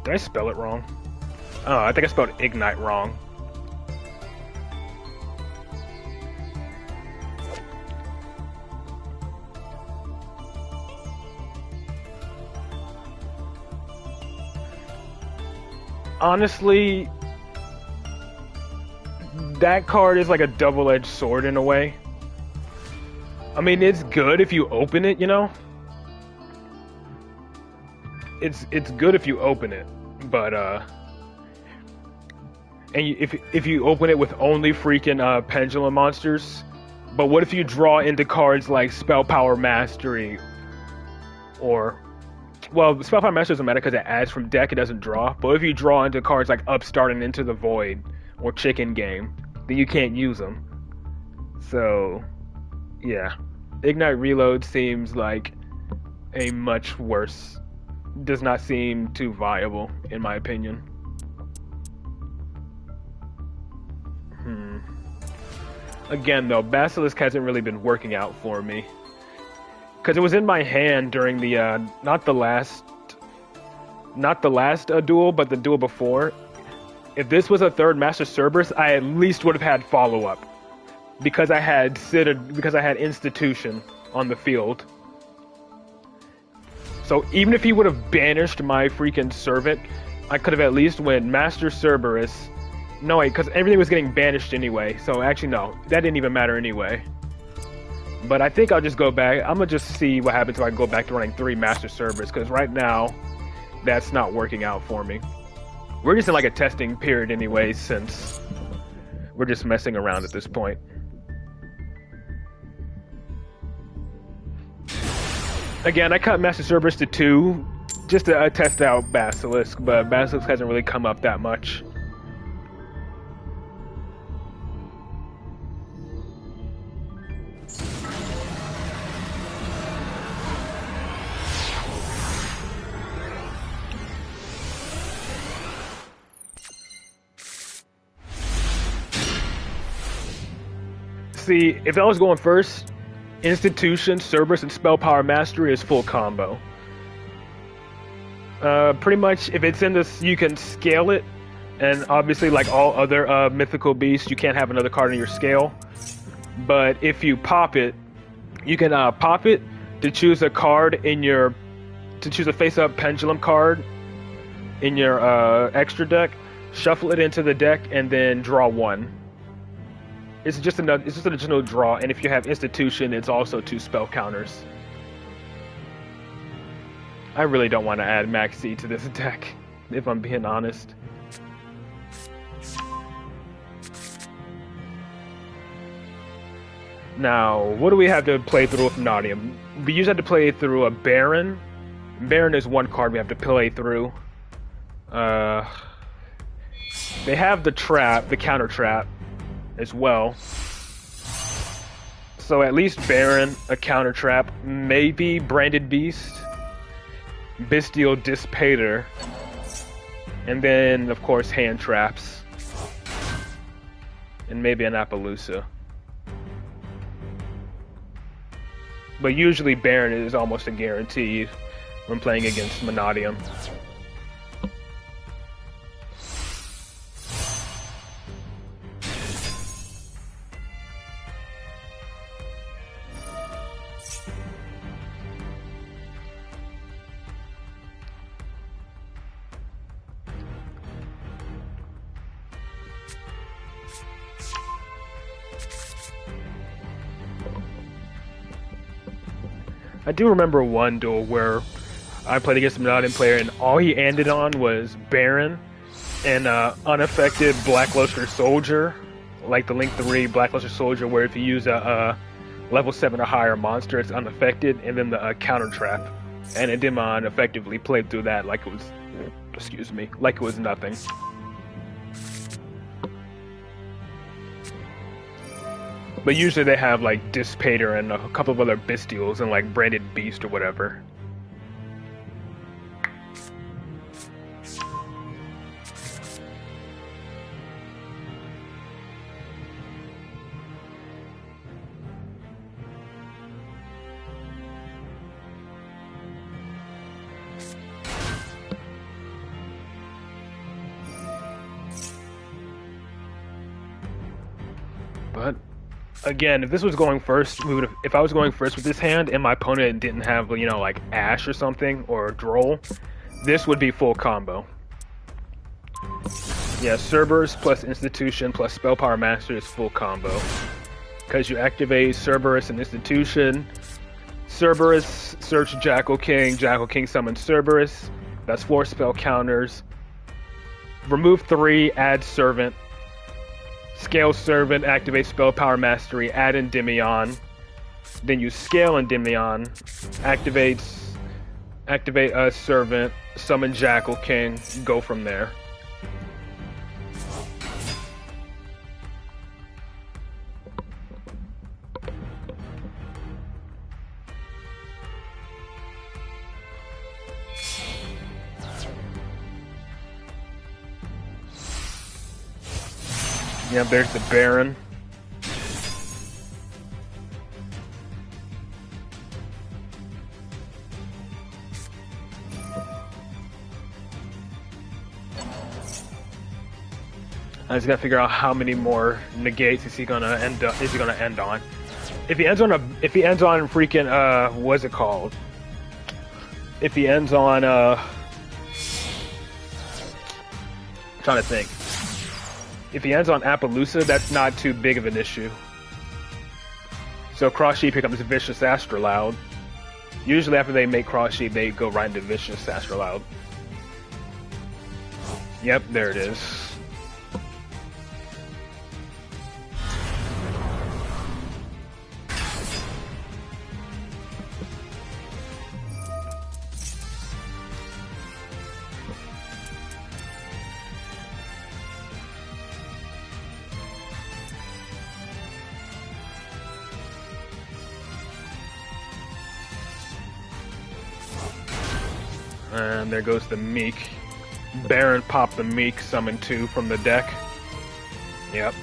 Did I spell it wrong? Oh, I think I spelled Ignite wrong. Honestly, that card is like a double-edged sword in a way. I mean, it's good if you open it, you know? It's good if you open it, but if you open it with only freaking pendulum monsters, but what if you draw into cards like Spell Power Mastery, or well, Spell Power Mastery doesn't matter because it adds from deck, it doesn't draw. But if you draw into cards like Upstart and Into the Void or Chicken Game, then you can't use them. So, yeah, Ignite Reload seems like a much worse. Does not seem too viable, in my opinion. Again, though, Basilisk hasn't really been working out for me. Because it was in my hand during the, not the last duel, but the duel before. If this was a third Master Cerberus, I at least would have had follow-up. Because I had Institution on the field. So even if he would have banished my freaking servant, I could have at least went Master Cerberus. No, wait, because everything was getting banished anyway. So actually, no, that didn't even matter anyway. But I think I'll just go back. I'm gonna just see what happens if I go back to running 3 Master Cerberus, because right now, that's not working out for me. We're just in like a testing period anyway, since we're just messing around at this point. Again, I cut Master Cerberus to 2 just to test out Basilisk, but Basilisk hasn't really come up that much. See, if I was going first, Institution, Cerberus, and Spell Power Mastery is full combo. Pretty much, if it's in this, you can scale it, and obviously, like all other mythical beasts, you can't have another card in your scale. But if you pop it, you can pop it to choose a card in your, to choose a face-up pendulum card in your extra deck, shuffle it into the deck, and then draw 1. It's just an additional draw, and if you have Institution, it's also 2 spell counters. I really don't want to add Maxi to this deck, if I'm being honest. Now, what do we have to play through with Naudium? We usually have to play through a Baron. Baron is 1 card we have to play through. They have the trap, the counter trap, as well. So at least Baron, a counter trap, maybe Branded Beast, Bestial Dispater, and then of course hand traps, and maybe an Appaloosa. But usually Baron is almost a guarantee when playing against Monodium. I do remember one duel where I played against a Monodium player and all he ended on was Baron and unaffected Blackluster Soldier, like the Link 3 Blackluster Soldier, where if you use a level 7 or higher monster, it's unaffected, and then the counter trap. And Endymion effectively played through that like it was, excuse me, like it was nothing. But usually they have like Dispater and a couple of other Bestials and like Branded Beast or whatever. But again, if this was going first, we would have. If I was going first with this hand, and my opponent didn't have, you know, like Ash or something or Droll, this would be full combo. Yeah, Cerberus plus Institution plus Spell Power Master is full combo because you activate Cerberus and Institution. Cerberus search Jackal King summons Cerberus. That's 4 spell counters. Remove 3, add Servant. Scale Servant, activate Spell Power Mastery, add Endymion. Then you scale Endymion, activate a Servant, summon Jackal King, go from there. Yeah, there's the Baron. I just gotta figure out how many more negates is he gonna end on. If he ends on freaking what's it called? If he ends on trying to think. If he ends on Appaloosa, that's not too big of an issue. So Cross Sheep becomes Vicious Astroloud. Usually after they make Cross Sheep, they go right into Vicious Astroloud. Yep, there it is. And there goes the Meek. Baron popped the Meek, summon 2 from the deck. Yep.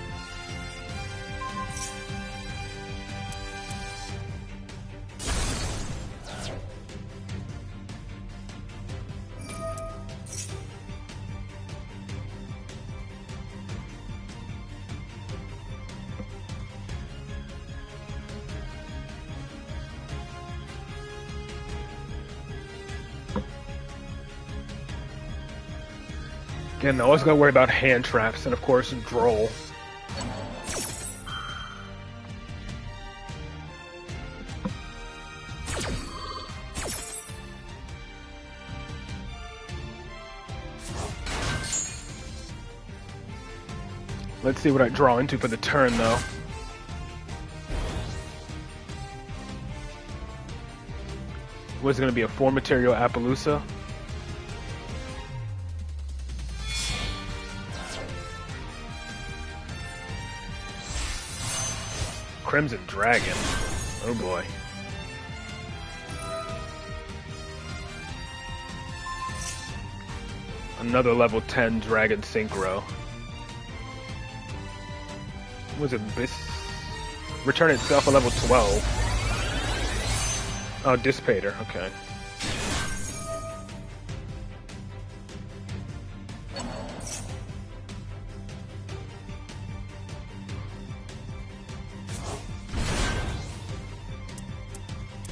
Again, I always gotta worry about hand traps and, of course, Droll. Let's see what I draw into for the turn, though. Was it gonna be a 4 material Appaloosa? Crimson Dragon. Oh boy. Another level 10 Dragon Synchro. Was it this? Return itself a level 12. Oh, Dissipator, okay.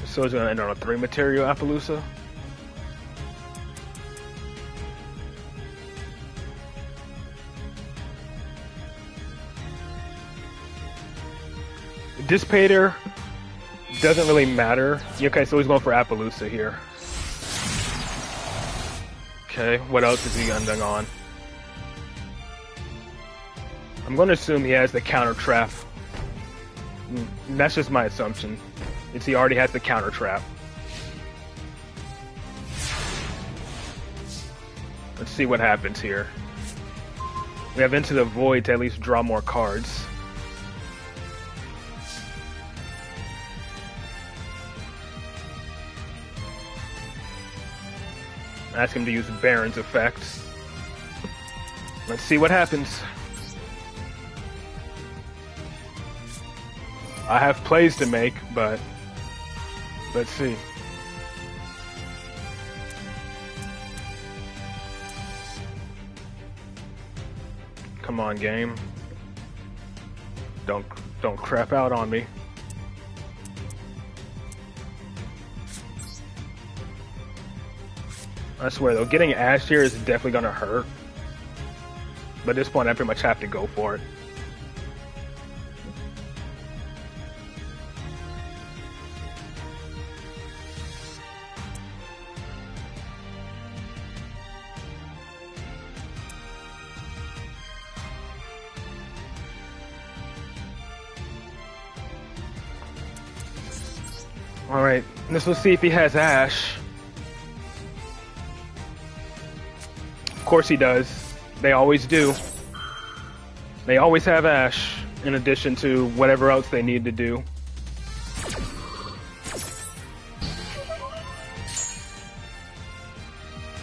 So it's gonna end on a 3 material Appaloosa. Dissipator doesn't really matter. Okay, so he's going for Appaloosa here. Okay, what else is he ending on? I'm going to assume he has the counter trap. That's just my assumption. It's he already has the counter trap. Let's see what happens here. We have Into the Void to at least draw more cards. Ask him to use Baron's effect. Let's see what happens. I have plays to make, but let's see. Come on, game. Don't crap out on me. I swear though, getting Ash here is definitely gonna hurt. But at this point, I pretty much have to go for it. Alright, let's see if he has Ash. Of course he does. They always do. They always have Ash, in addition to whatever else they need to do.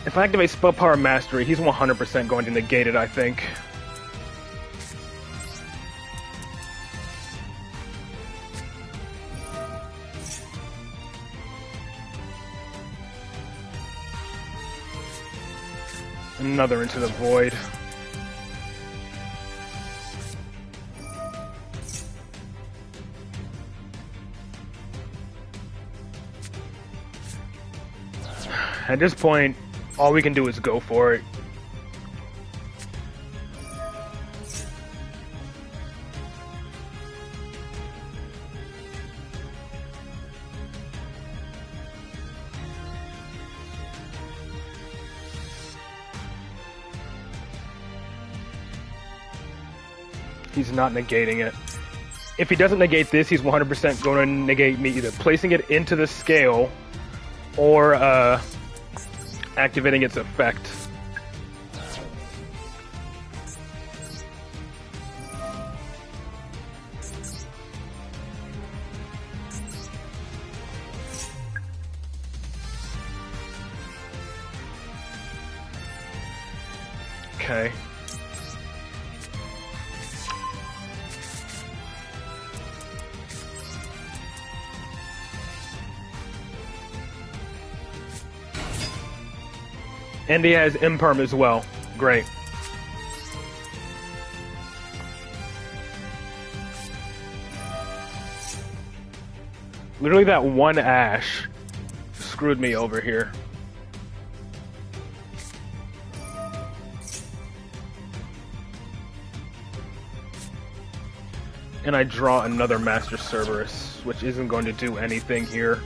If I activate Spell Power Mastery, he's 100% going to negate it, I think. Another Into the Void. At this point, all we can do is go for it. He's not negating it. If he doesn't negate this, he's 100% going to negate me either placing it into the scale or activating its effect. Okay. And he has imperm as well. Great. Literally that one Ash screwed me over here. And I draw another Master Cerberus, which isn't going to do anything here.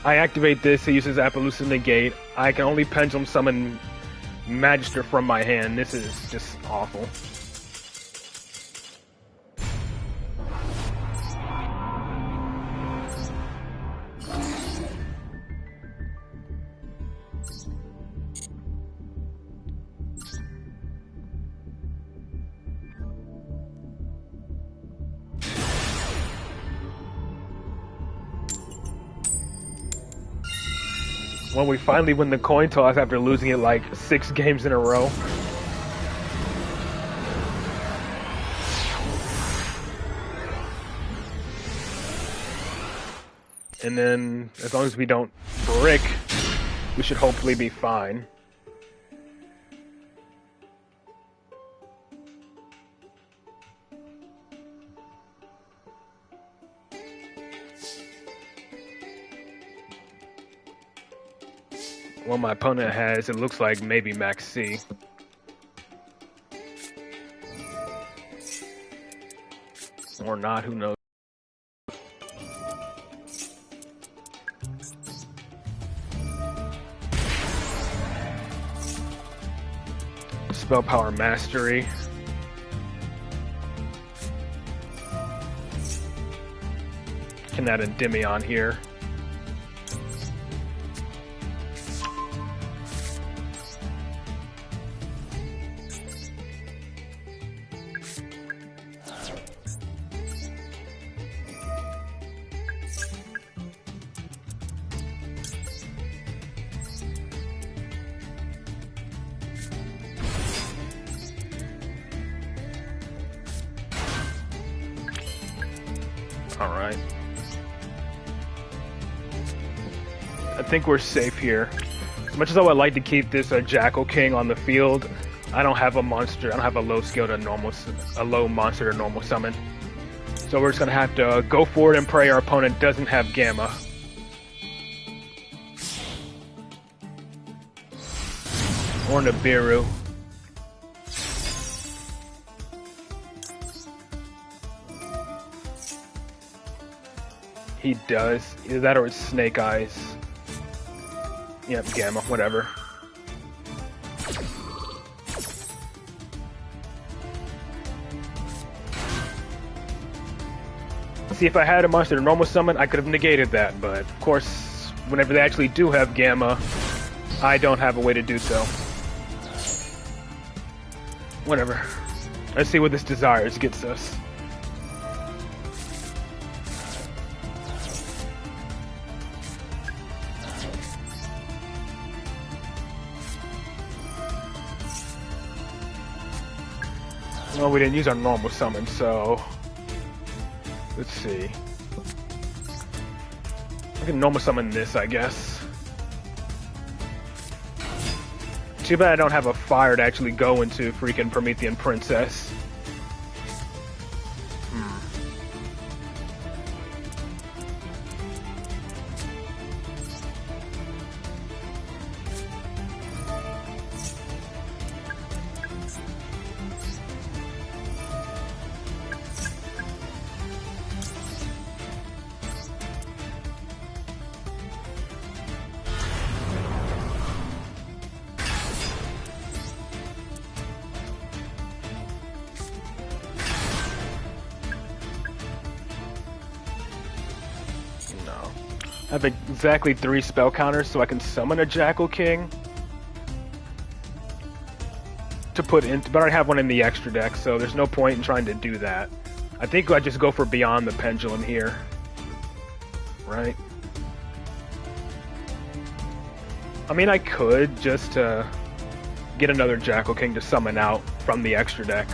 I activate this, it uses Appaloosa Negate. I can only Pendulum Summon Magister from my hand. This is just awful. When we finally win the coin toss after losing it like 6 games in a row. And then, as long as we don't brick, we should hopefully be fine. What my opponent has, it looks like maybe Max C. Or not, who knows. Spell Power Mastery. Can add Endymion here. Alright. I think we're safe here. As much as I would like to keep this Jackal King on the field, I don't have a monster. I don't have a low skill to normal, a low monster to normal summon. So we're just gonna have to go forward and pray our opponent doesn't have Gamma. Or Nibiru. He does. Either that or it's Snake Eyes. Yep, Gamma, whatever. See, if I had a monster to normal summon, I could have negated that, but of course, whenever they actually do have Gamma, I don't have a way to do so. Whatever. Let's see what this Desires gets us. Well, we didn't use our normal summon, so let's see. I can normal summon this, I guess. Too bad I don't have a fire to actually go into freaking Promethean Princess. I have exactly 3 spell counters, so I can summon a Jackal King to put in, but I have one in the extra deck, so there's no point in trying to do that. I think I just go for Beyond the Pendulum here, right? I mean, I could just get another Jackal King to summon out from the extra deck,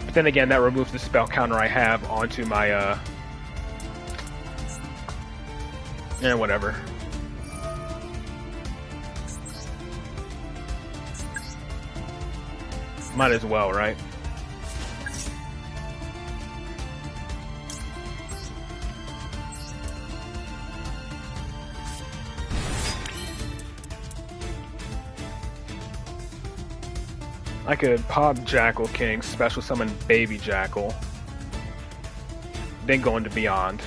but then again, that removes the spell counter I have onto my yeah, whatever. Might as well, right? I could pop Jackal King, special summon Baby Jackal, then go into Beyond.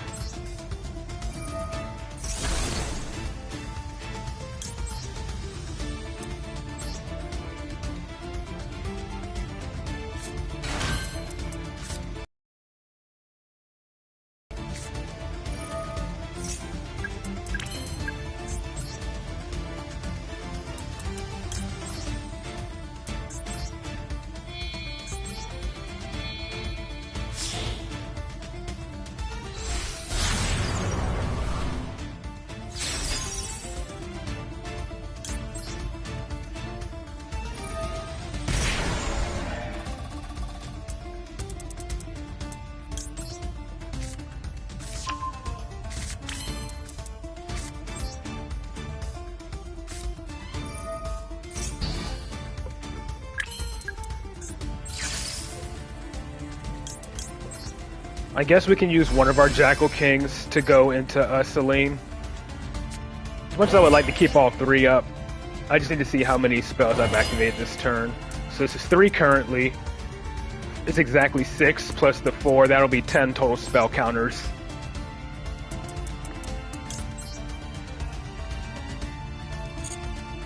I guess we can use one of our Jackal Kings to go into Selene. As much as I would like to keep all 3 up, I just need to see how many spells I've activated this turn. So this is 3 currently. It's exactly 6 plus the 4. That'll be 10 total spell counters.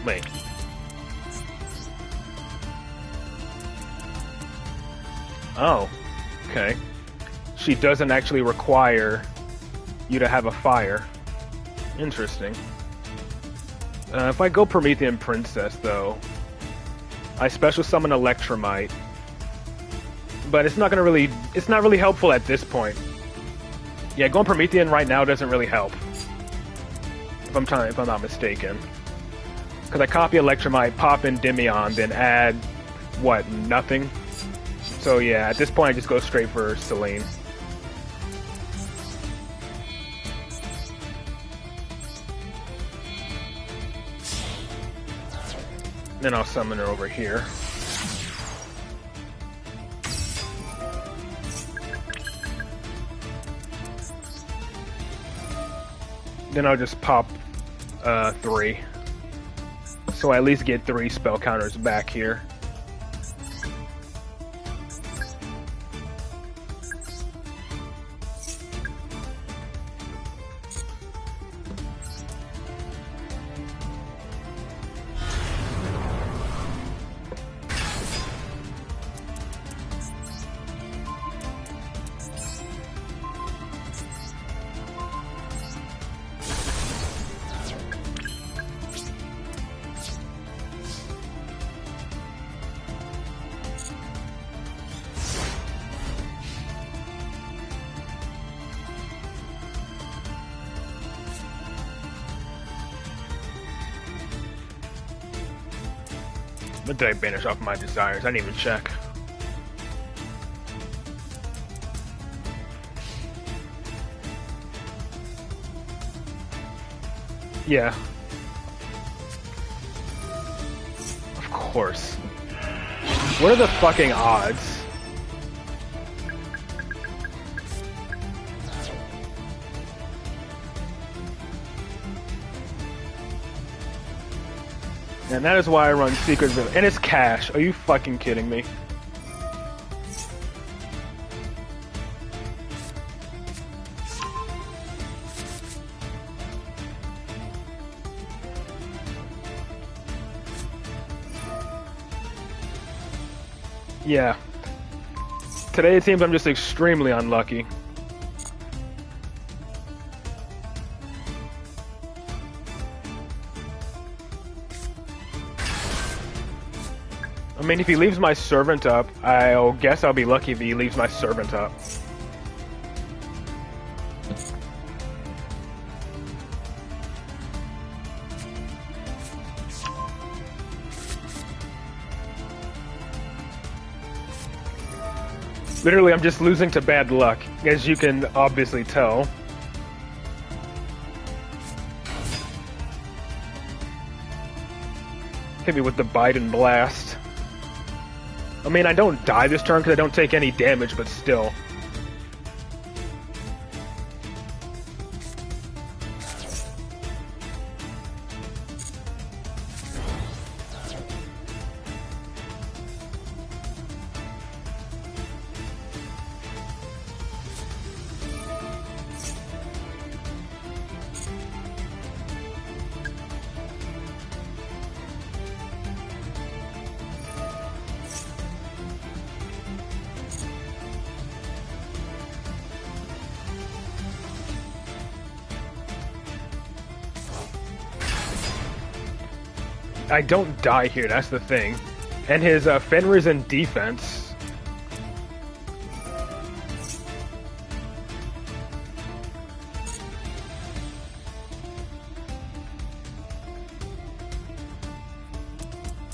Wait. Oh, okay. She doesn't actually require you to have a fire. Interesting. If I go Promethean Princess, though, I special summon Electromite, but it's not really helpful at this point. Yeah, going Promethean right now doesn't really help. If I'm not mistaken, because I copy Electromite, pop Endymion, then add what? Nothing. So yeah, at this point I just go straight for Selene. Then I'll summon her over here. Then I'll just pop 3. So I at least get 3 spell counters back here. What did I banish off my desires? I didn't even check. Yeah. Of course. What are the fucking odds? And that is why I run Secret Village. And it's cash. Are you fucking kidding me? Yeah. Today it seems I'm just extremely unlucky. I mean, if he leaves my servant up, I'll guess I'll be lucky if he leaves my servant up. Literally, I'm just losing to bad luck, as you can obviously tell. Hit me with the Biden blast. I mean, I don't die this turn because I don't take any damage, but still. I don't die here, that's the thing. And his Fenrir's in defense.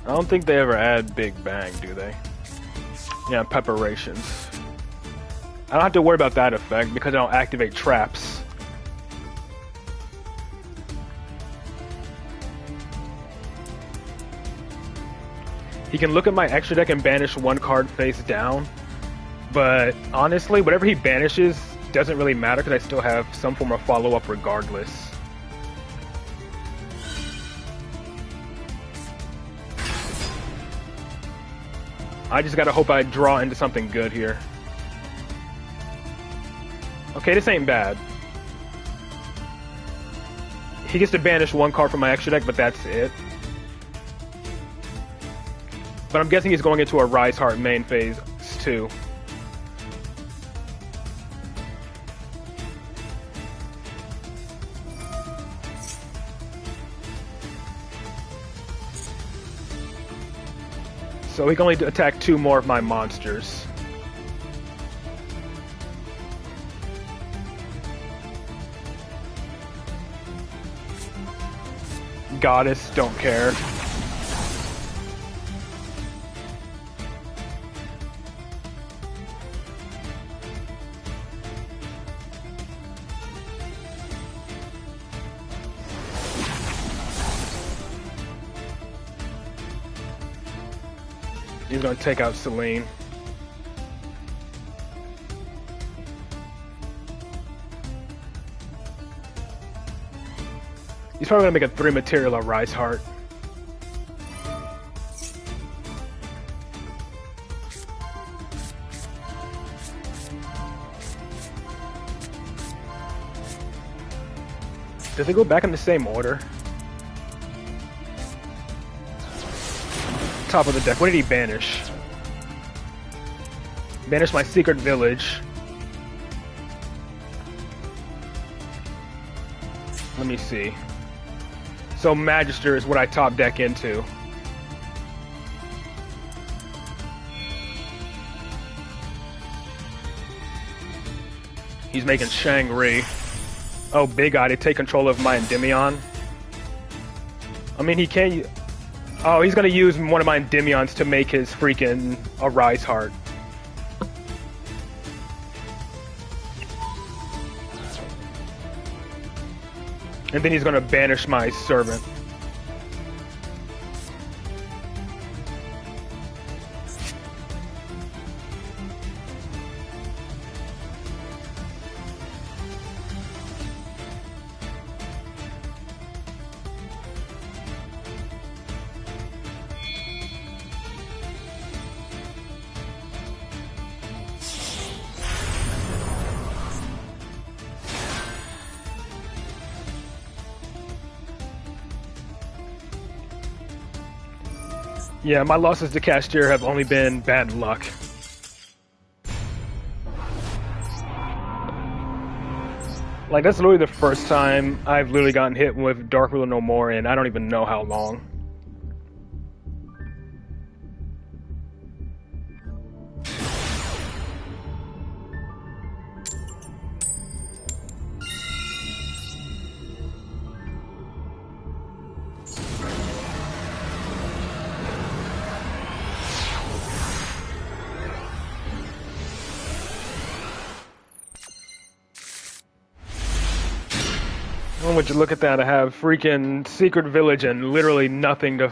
I don't think they ever add Big Bang, do they? Yeah, preparations. I don't have to worry about that effect because I don't activate traps. He can look at my extra deck and banish one card face down, but honestly, whatever he banishes doesn't really matter because I still have some form of follow-up regardless. I just gotta hope I draw into something good here. Okay, this ain't bad. He gets to banish one card from my extra deck, but that's it. But I'm guessing he's going into a Rise Heart main phase too. So he can only attack 2 more of my monsters. Goddess, don't care. He's gonna take out Celine. He's probably gonna make a 3 material of Rise Heart. Does it go back in the same order? Top of the deck. What did he banish? Banish my secret village. Let me see. So Magister is what I top deck into. He's making Shang-Ri. Oh, Big Eye to take control of my Endymion. I mean, he can't... Oh, he's gonna use one of my Endymions to make his freaking Rise Heart. And then he's gonna banish my servant. Yeah, my losses to Cashier have only been bad luck. Like, that's literally the first time I've literally gotten hit with Dark Ruler No More in I don't even know how long. Oh, would you look at that? I have freaking Secret Village and literally nothing to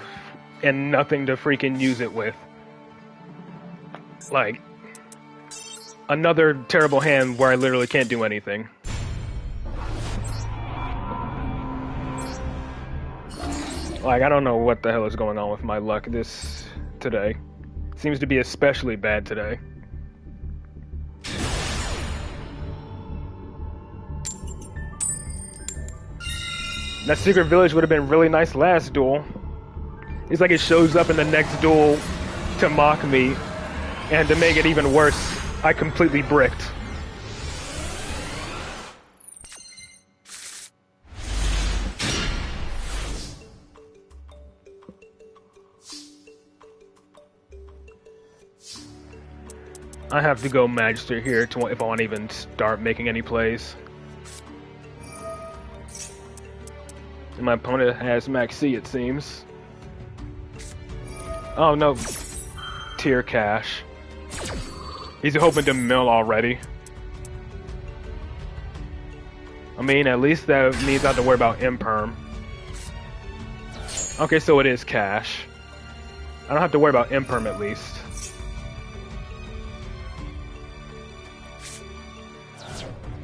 freaking use it with. Like, another terrible hand where I literally can't do anything. Like, I don't know what the hell is going on with my luck today. Seems to be especially bad today. That Secret Village would have been really nice last duel. It's like it shows up in the next duel to mock me, and to make it even worse, I completely bricked. I have to go Magister here if I want to even start making any plays. And my opponent has Max C, it seems. Oh no, tier cash. He's hoping to mill already. I mean, at least that means I have to worry about imperm. Okay, so it is cash. I don't have to worry about imperm at least.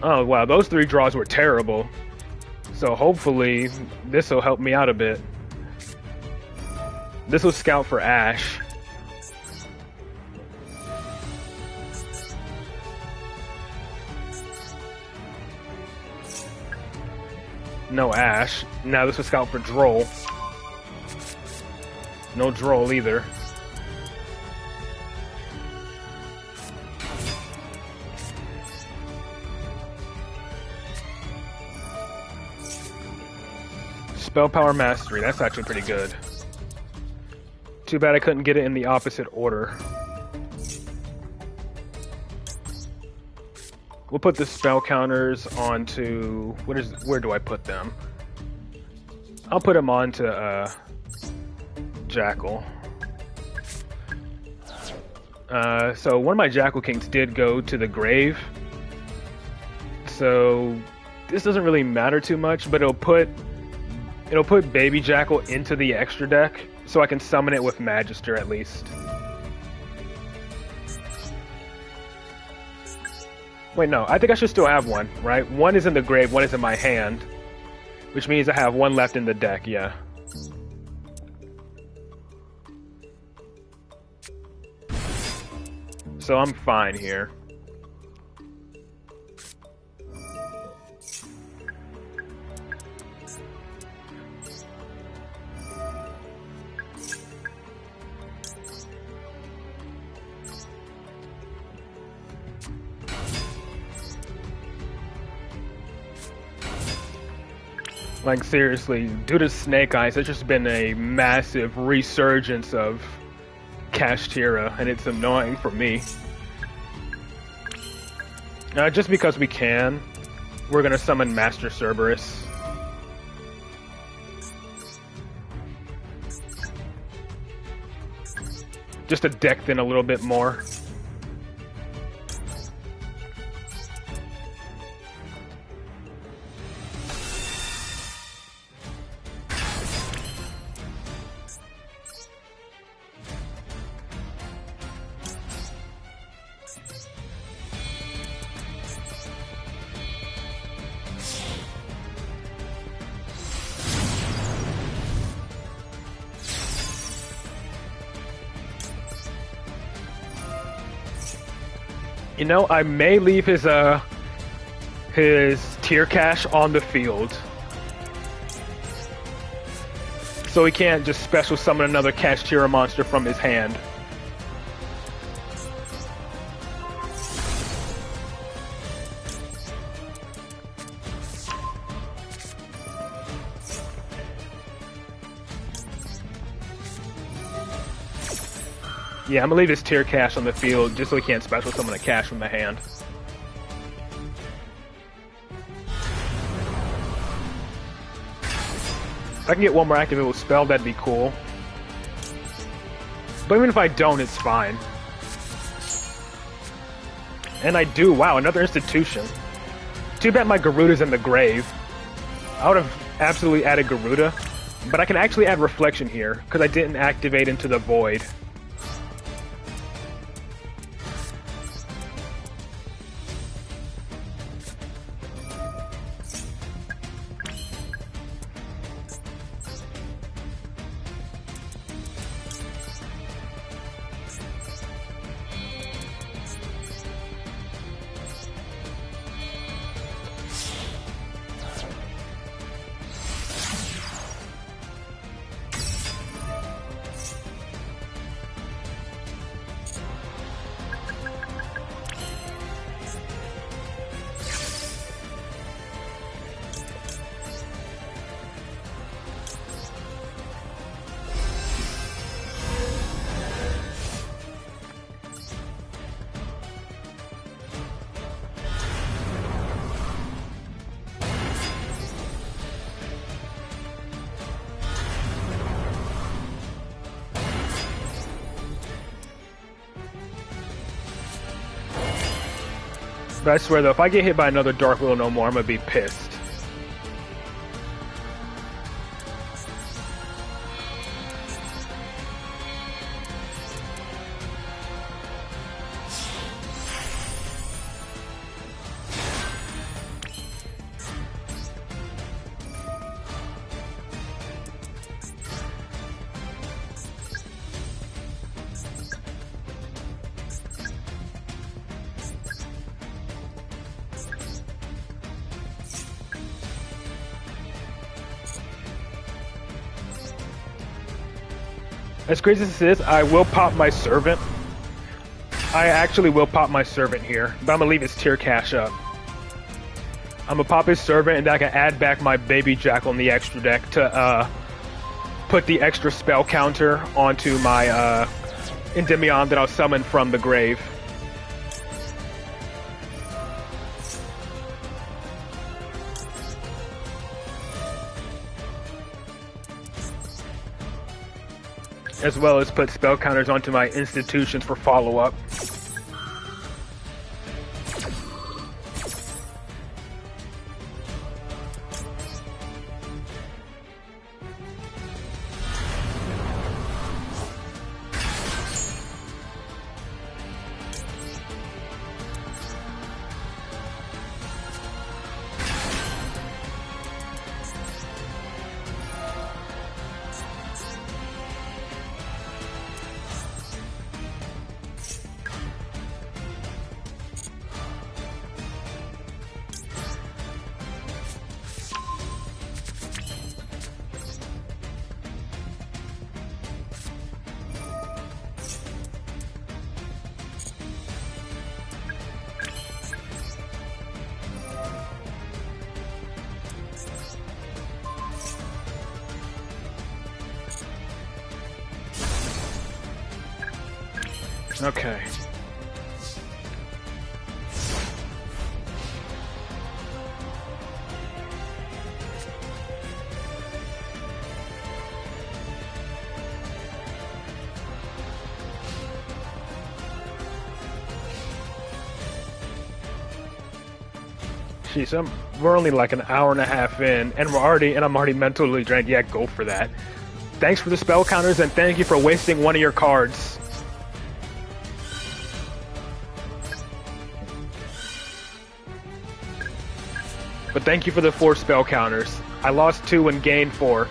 Oh wow, those 3 draws were terrible. So hopefully this will help me out a bit. This will scout for Ash. No Ash. Now this will scout for Droll. No Droll either. Spell Power Mastery, that's actually pretty good. Too bad I couldn't get it in the opposite order. We'll put the spell counters onto... where do I put them? I'll put them onto, Jackal. So one of my Jackal Kings did go to the grave. So this doesn't really matter too much, but it'll put Baby Jackal into the extra deck, so I can summon it with Magister at least. Wait, no, I think I should still have one, right? One is in the grave, one is in my hand, which means I have one left in the deck, yeah. So I'm fine here. Like, seriously, due to Snake Eyes, there's just been a massive resurgence of Kashtira, and it's annoying for me. Just because we can, we're gonna summon Master Cerberus. Just to deck thin a little bit more. You know, I may leave his tier cash on the field. So he can't just special summon another Kashtira monster from his hand. Yeah, I'm gonna leave his tier cash on the field just so he can't special summon a cash from the hand. If I can get one more activatable spell, that'd be cool. But even if I don't, it's fine. And I do. Wow, another institution. Too bad my Garuda's in the grave. I would have absolutely added Garuda, but I can actually add Reflection here, because I didn't activate into the Void. But I swear though, if I get hit by another Dark Will no more, I'm gonna be pissed. As crazy as this is, I will pop my Servant. I actually will pop my Servant here, but I'm gonna leave his tier cache up. I'm gonna pop his Servant, and then I can add back my Baby Jackal in the extra deck to put the extra spell counter onto my Endymion that I'll summon from the grave. As well as put spell counters onto my institutions for follow-up. Okay. Jeez, we're only like an hour and a half in, and I'm already mentally drained. Yeah, go for that. Thanks for the spell counters, and thank you for wasting one of your cards. But thank you for the 4 spell counters. I lost 2 and gained 4.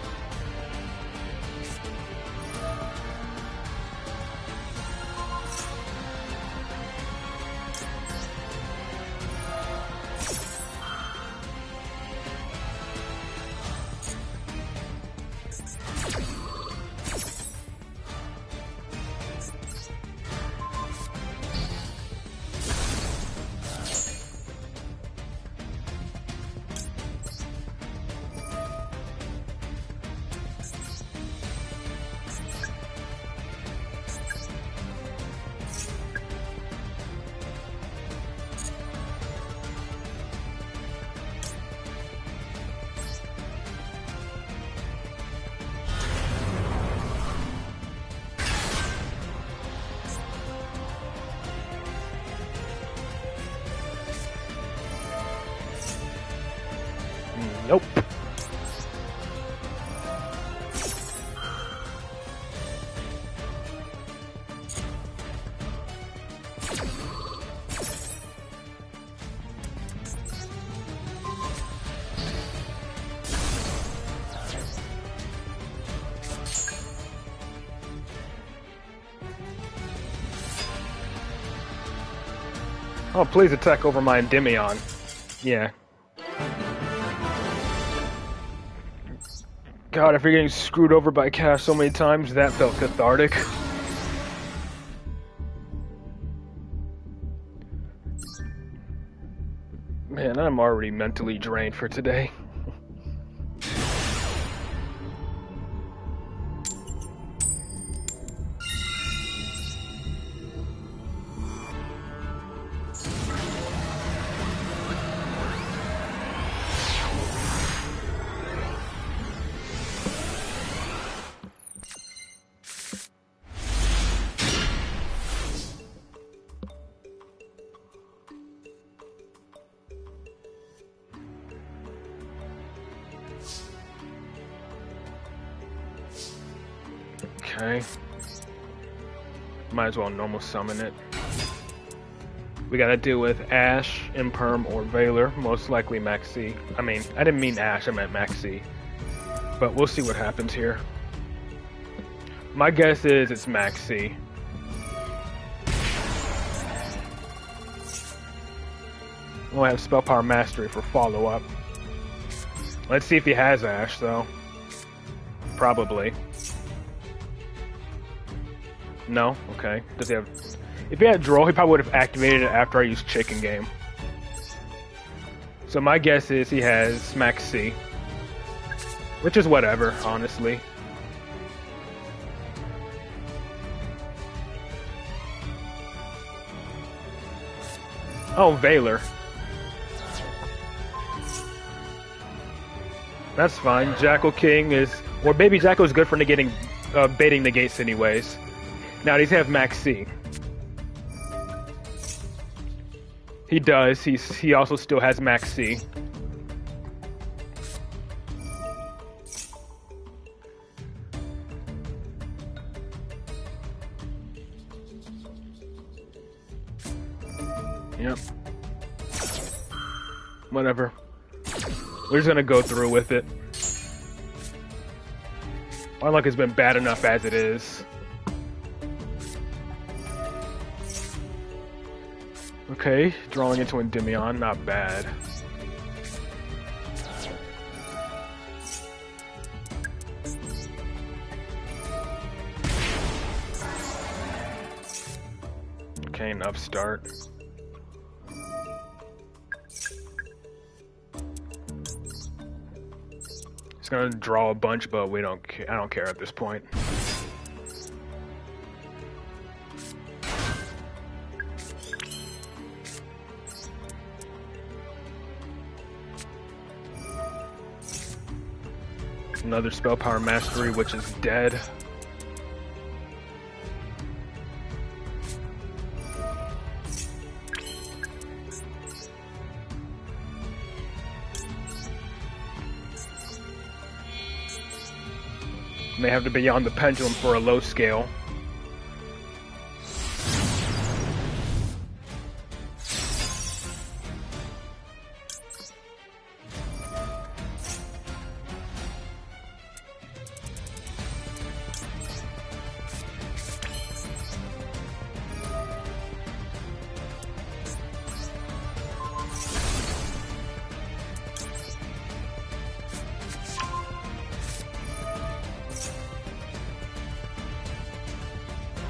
Nope. Oh, please attack over my Endymion. Yeah. God, after getting screwed over by Cash so many times, that felt cathartic. Man, I'm already mentally drained for today. Okay. Might as well normal summon it. We gotta deal with Ash, Imperm, or Valor. Most likely Maxi. I mean, I didn't mean Ash, I meant Maxi. But we'll see what happens here. My guess is it's Maxi. We'll have Spell Power Mastery for follow-up. Let's see if he has Ash, though. Probably. No? Okay. Does he have... If he had Droll, he probably would have activated it after I used Chicken Game. So my guess is he has Max C. Which is whatever, honestly. Oh, Valor. That's fine. Jackal King is... Or Baby Jackal is good for negating... baiting negates anyways. Now, does he have Max C? He does. He also still has Max C. Yep. Whatever. We're just gonna go through with it. Our luck has been bad enough as it is. Okay, drawing into Endymion, not bad. Okay, enough start. It's gonna draw a bunch, but I don't care at this point. Another Spell Power Mastery, which is dead. May have to be on the pendulum for a low scale.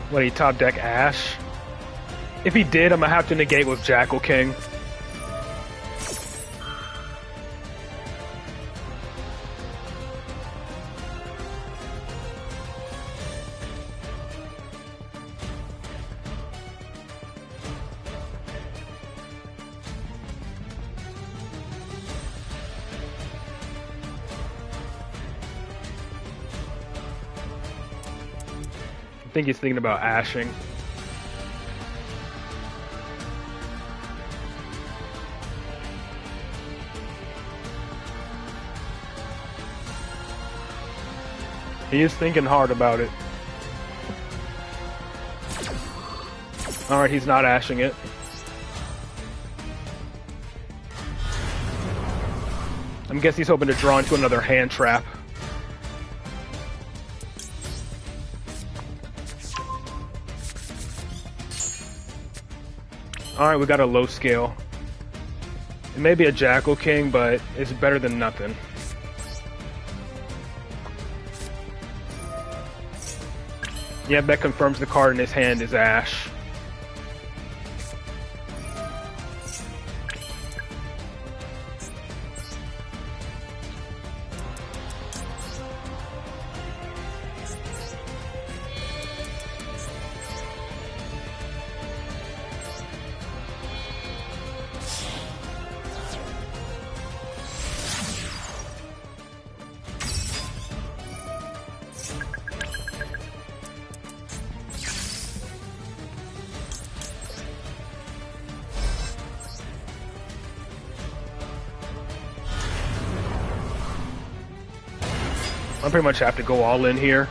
What, he top deck Ash? If he did, I'm gonna have to negate with Jackal King. I think he's thinking about ashing. He is thinking hard about it. Alright, he's not ashing it. I'm guessing he's hoping to draw into another hand trap. Alright, we got a low scale. It may be a Jackal King, but it's better than nothing. Yeah, that confirms the card in his hand is Ash. I pretty much have to go all in here.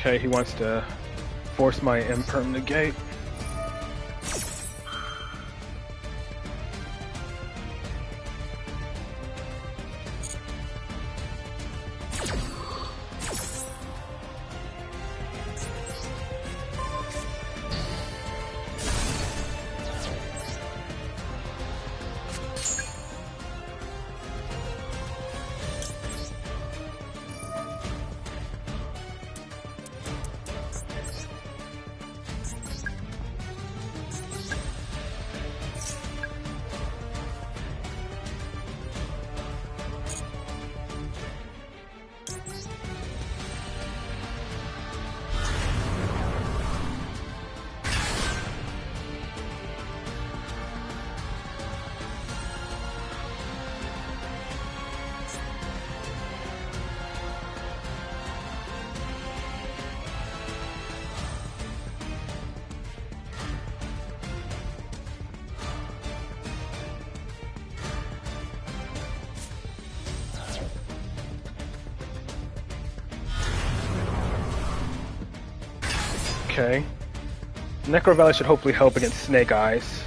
Okay, he wants to force my imperm negate. Okay. Necro Valley should hopefully help against Snake Eyes.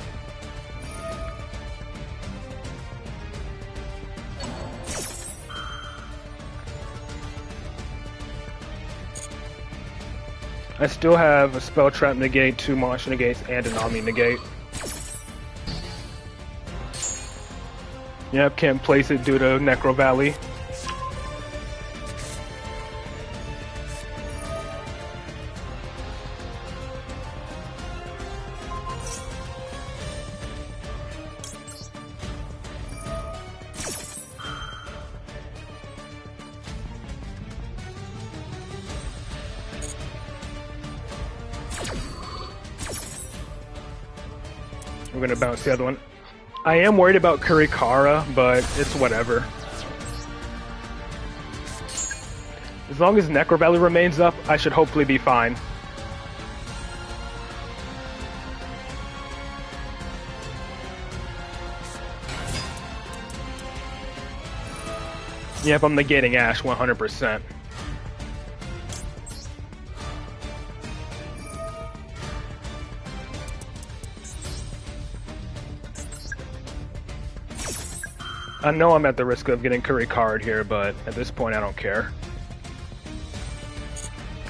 I still have a Spell Trap negate, 2 Monster negates, and an Omni negate. Yep, can't place it due to Necro Valley. We're gonna bounce the other one. I am worried about Kurikara, but it's whatever. As long as Necro Valley remains up, I should hopefully be fine. Yep, I'm negating Ash 100%. I know I'm at the risk of getting Kurikara here, but at this point I don't care.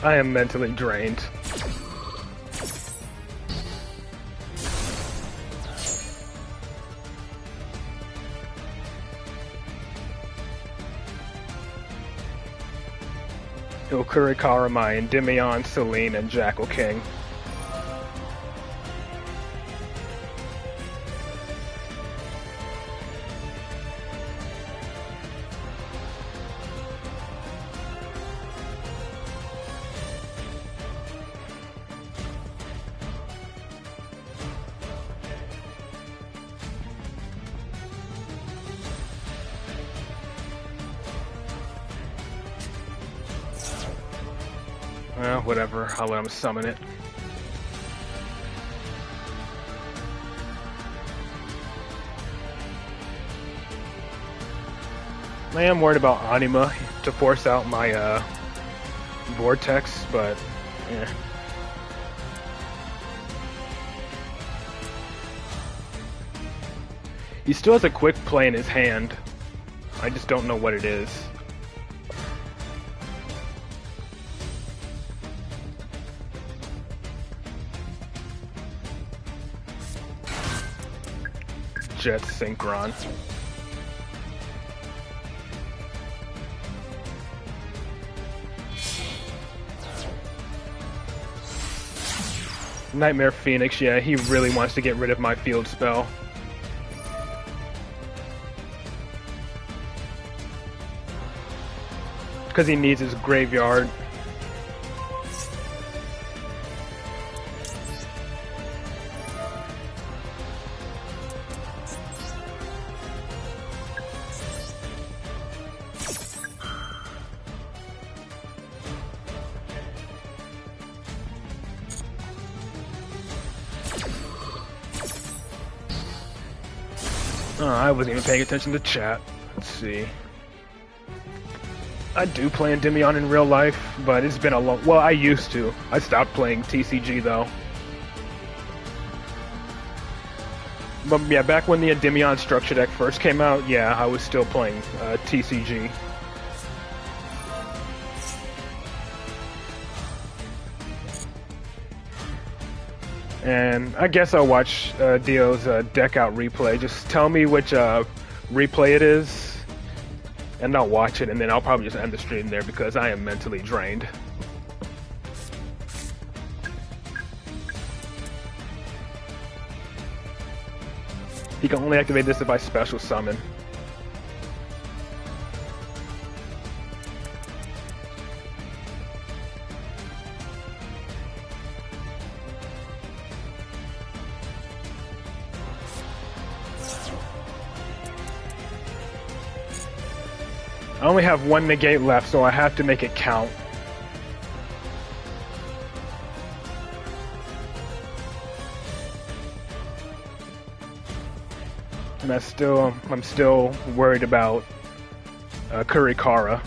I am mentally drained. He'll Kurikara my Endymion, Celine, and Jackal King. Well, whatever, I'll let him summon it. I am worried about Anima to force out my Vortex, but yeah. He still has a quick play in his hand. I just don't know what it is. Jet Synchron. Nightmare Phoenix, yeah, he really wants to get rid of my field spell. Because he needs his graveyard. I wasn't even paying attention to chat. Let's see. I do play Endymion in real life, but it's been a long... Well, I used to. I stopped playing TCG, though. But yeah, back when the Endymion structure deck first came out, yeah, I was still playing TCG. And I guess I'll watch Dio's deck out replay. Just tell me which replay it is, and I'll watch it, and then I'll probably just end the stream there because I am mentally drained. He can only activate this if I special summon. I only have one negate left, so I have to make it count. And I'm still worried about Kurikara.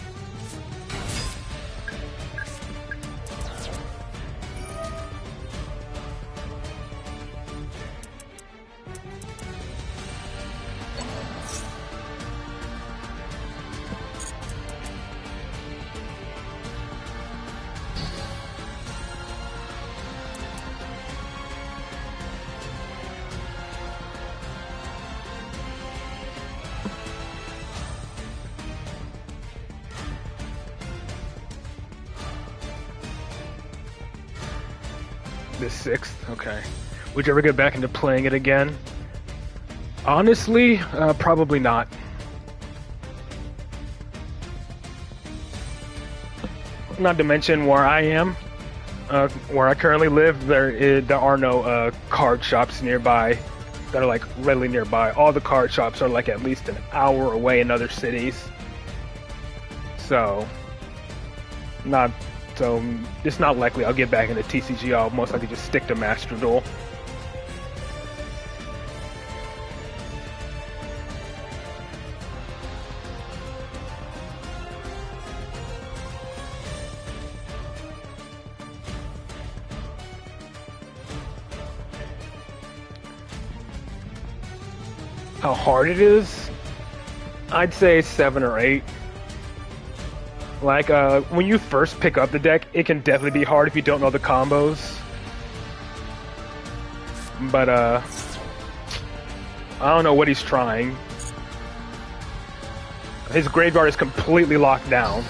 The 6th? Okay. Would you ever get back into playing it again? Honestly, probably not. Not to mention where I am, where I currently live, there are no card shops nearby that are like readily nearby. All the card shops are like at least an hour away in other cities. So it's not likely I'll get back into TCG. I'll most likely just stick to Master Duel. How hard it is? I'd say 7 or 8. Like, when you first pick up the deck, it can definitely be hard if you don't know the combos. But, I don't know what he's trying. His graveyard is completely locked down.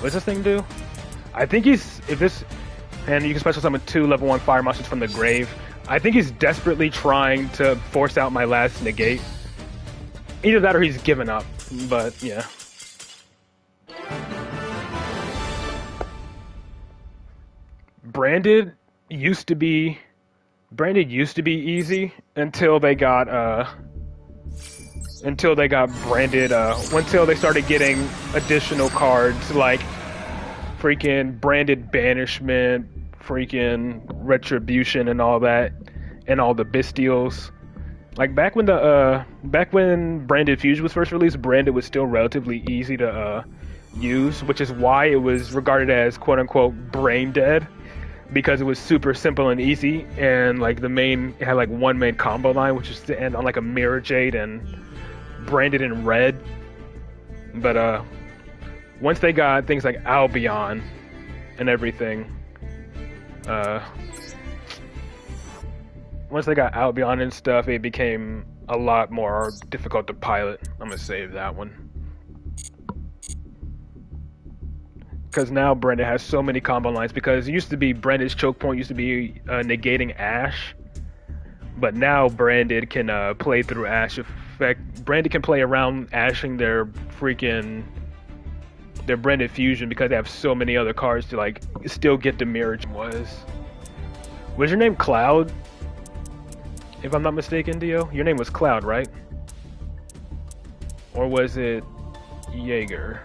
What's this thing do? I think he's, and you can special summon 2 level 1 fire monsters from the grave. I think he's desperately trying to force out my last negate. Either that or he's given up, but yeah. Branded used to be easy until they got branded, until they started getting additional cards like freaking branded banishment, freaking retribution and all that, and all the bestials. Like back when branded fusion was first released, branded was still relatively easy to use, which is why it was regarded as quote unquote brain dead, because it was super simple and easy, and like it had like one main combo line, which is to end on like a mirror jade and branded in red. But once they got things like Albion and everything, once they got Albion and stuff, it became a lot more difficult to pilot. I'm gonna save that one. Because now Branded has so many combo lines, because it used to be Branded's choke point used to be negating Ash, but now Branded can play through Ash effect. Branded can play around ashing their branded fusion because they have so many other cards to like still get the mirror. Was your name Cloud? If I'm not mistaken, Dio? Your name was Cloud, right? Or was it Jaeger?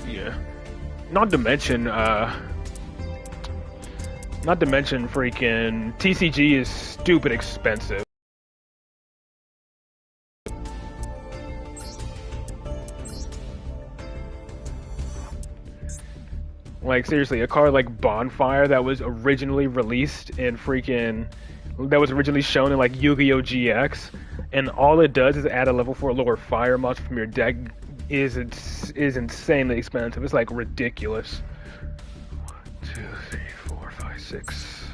Yeah. Not to mention freaking TCG is stupid expensive. Like seriously, a card like Bonfire that was originally released in that was originally shown in like Yu-Gi-Oh! GX, and all it does is add a level 4 lower fire monster from your deck, is insanely expensive. It's like ridiculous. 1, 2, 3, 4, 5, 6.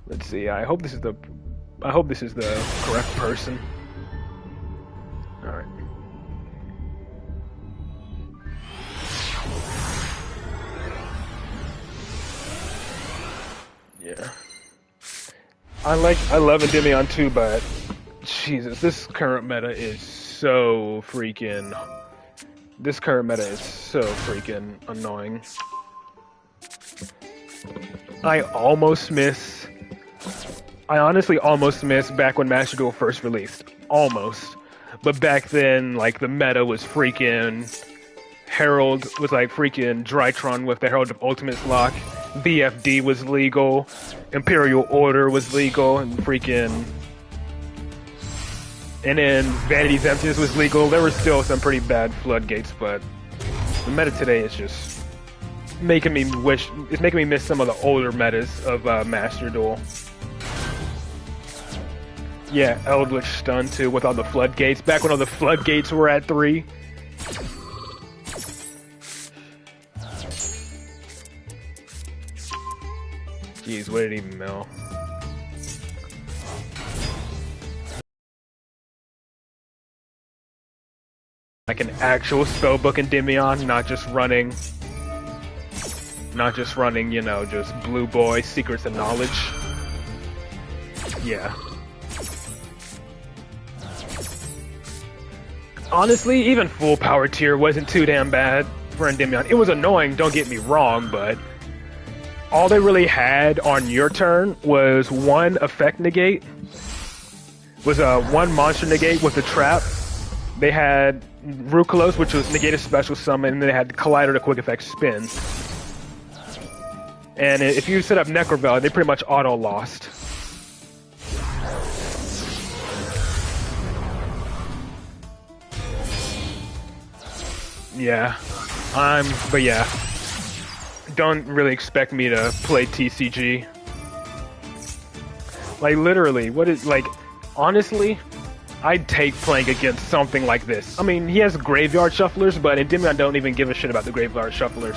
Let's see. I hope this is the correct person. All right. Yeah. I love Endymion too, but Jesus, this current meta is so freaking annoying. I honestly almost miss back when Master Duel first released. Almost. But back then, like, the meta was freaking Herald was like freaking Drytron with the Herald of Ultimates lock. VFD was legal. Imperial Order was legal, and freaking... And then Vanity's Emptiness was legal. There were still some pretty bad floodgates, but the meta today is just making me miss some of the older metas of Master Duel. Yeah, Eldritch Stun too, with all the floodgates. Back when all the floodgates were at 3. Jeez, what did he mill? Like an actual spellbook Endymion, not just running, you know, just Blue Boy, Secrets of Knowledge. Yeah. Honestly, even full power tier wasn't too damn bad for Endymion. It was annoying, don't get me wrong, but all they really had on your turn was one effect negate, was one monster negate with a trap. They had Rukulos, which was negate a special summon, and they had Collider to quick effect spin. And if you set up Necrovalley, they pretty much auto lost. Yeah, but yeah, don't really expect me to play TCG. Like literally, honestly, I'd take playing against something like this. I mean, he has graveyard shufflers, but Endymion don't even give a shit about the graveyard shufflers.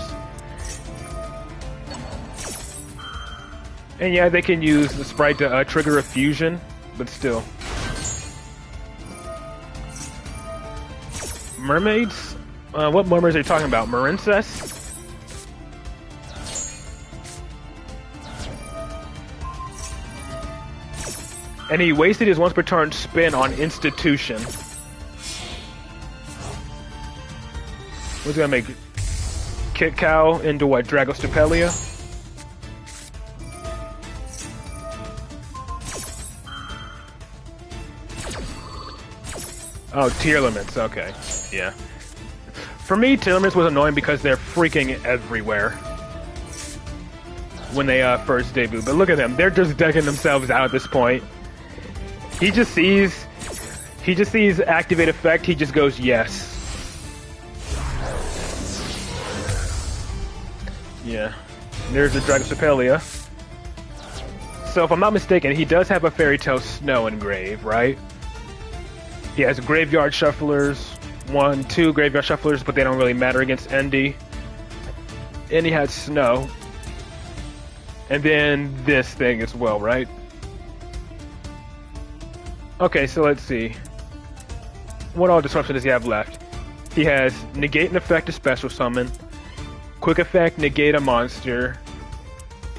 And yeah, they can use the sprite to trigger a fusion, but still. Mermaids? What mermaids are you talking about? Marincess? And he wasted his once per turn spin on Institution. What's gonna make Kit Cow into what? Dragostapelia? Oh, Tearlaments, okay. Yeah. For me, Tearlaments was annoying because they're freaking everywhere when they first debuted. But look at them, they're just decking themselves out at this point. He just sees activate effect, he just goes yes. Yeah. There's the Dragostapelia. So if I'm not mistaken, he does have a Fairy Tale Snow engrave, right? He has graveyard shufflers, 2 graveyard shufflers, but they don't really matter against Endy. And he has Snow. And then this thing as well, right? Okay, so let's see. What all disruption does he have left? He has negate an effect to special summon, quick effect negate a monster.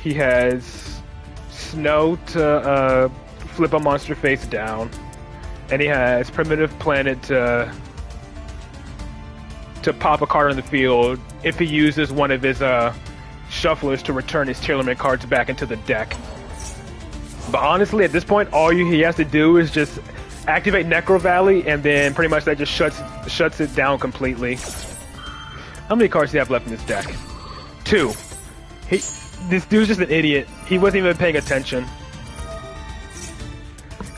He has Snow to flip a monster face down, and he has primitive planet to pop a card on the field if he uses one of his shufflers to return his Tearlament cards back into the deck. But honestly, at this point, all he has to do is just activate Necrovalley, and then pretty much that just shuts it down completely. How many cards do you have left in this deck? 2. This dude's just an idiot. He wasn't even paying attention.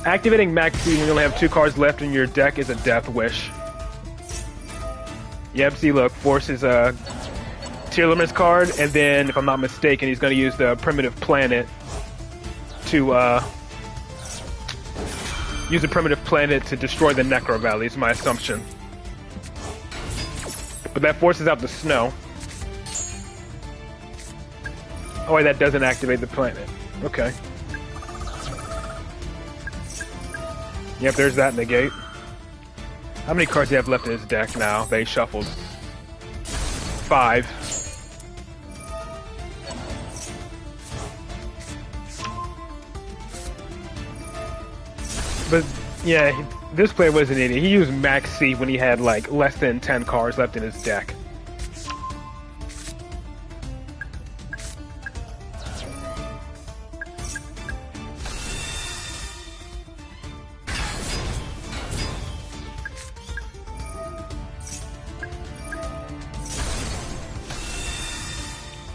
Activating Maxi when you only have 2 cards left in your deck is a death wish. Yep, see, look, forces a Tearlaments card, and then, if I'm not mistaken, he's going to use the Primitive Planet to use a Primitive Planet to destroy the Necrovalley, is my assumption. But that forces out the Snow. Oh wait, that doesn't activate the planet. Okay. Yep, there's that negate. How many cards do you have left in his deck now? They shuffled 5. But yeah, this player was an idiot. He used Max C when he had like less than 10 cards left in his deck.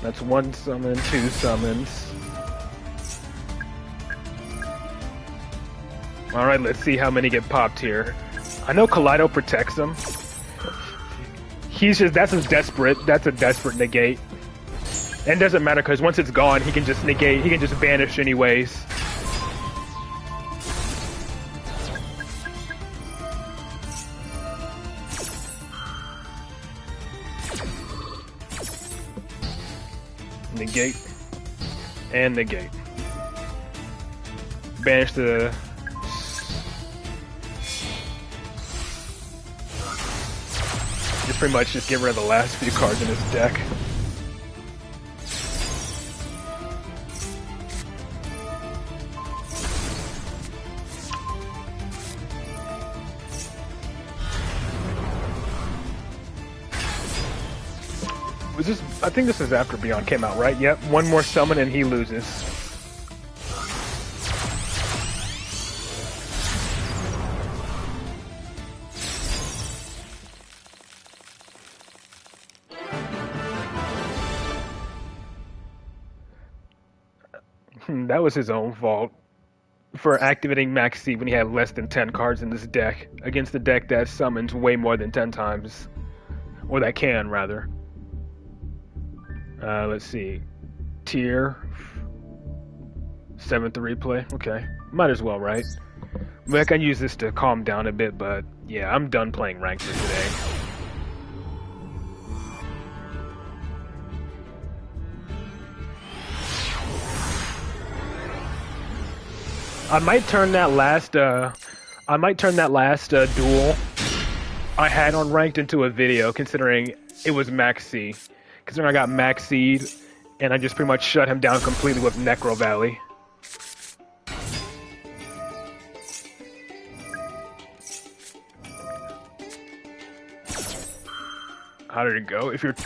That's 1 summon, 2 summons. Alright, let's see how many get popped here. I know Kaleido protects him. That's a desperate negate. And it doesn't matter because once it's gone, he can just negate, he can just vanish anyways. Negate. And negate. Banish the... Just pretty much just get rid of the last few cards in his deck. Was this? I think this is after Beyond came out, right? Yep. One more summon and he loses. That was his own fault for activating Max C when he had less than 10 cards in this deck against a deck that summons way more than 10 times. Or that can, rather. Let's see. Tier 7th replay. Okay. Might as well, right? I can use this to calm down a bit, but yeah, I'm done playing ranked for today. I might turn that last duel I had on ranked into a video, considering it was Max C. Considering I got Max Seed, and I just pretty much shut him down completely with Necro Valley. How did it go? If you're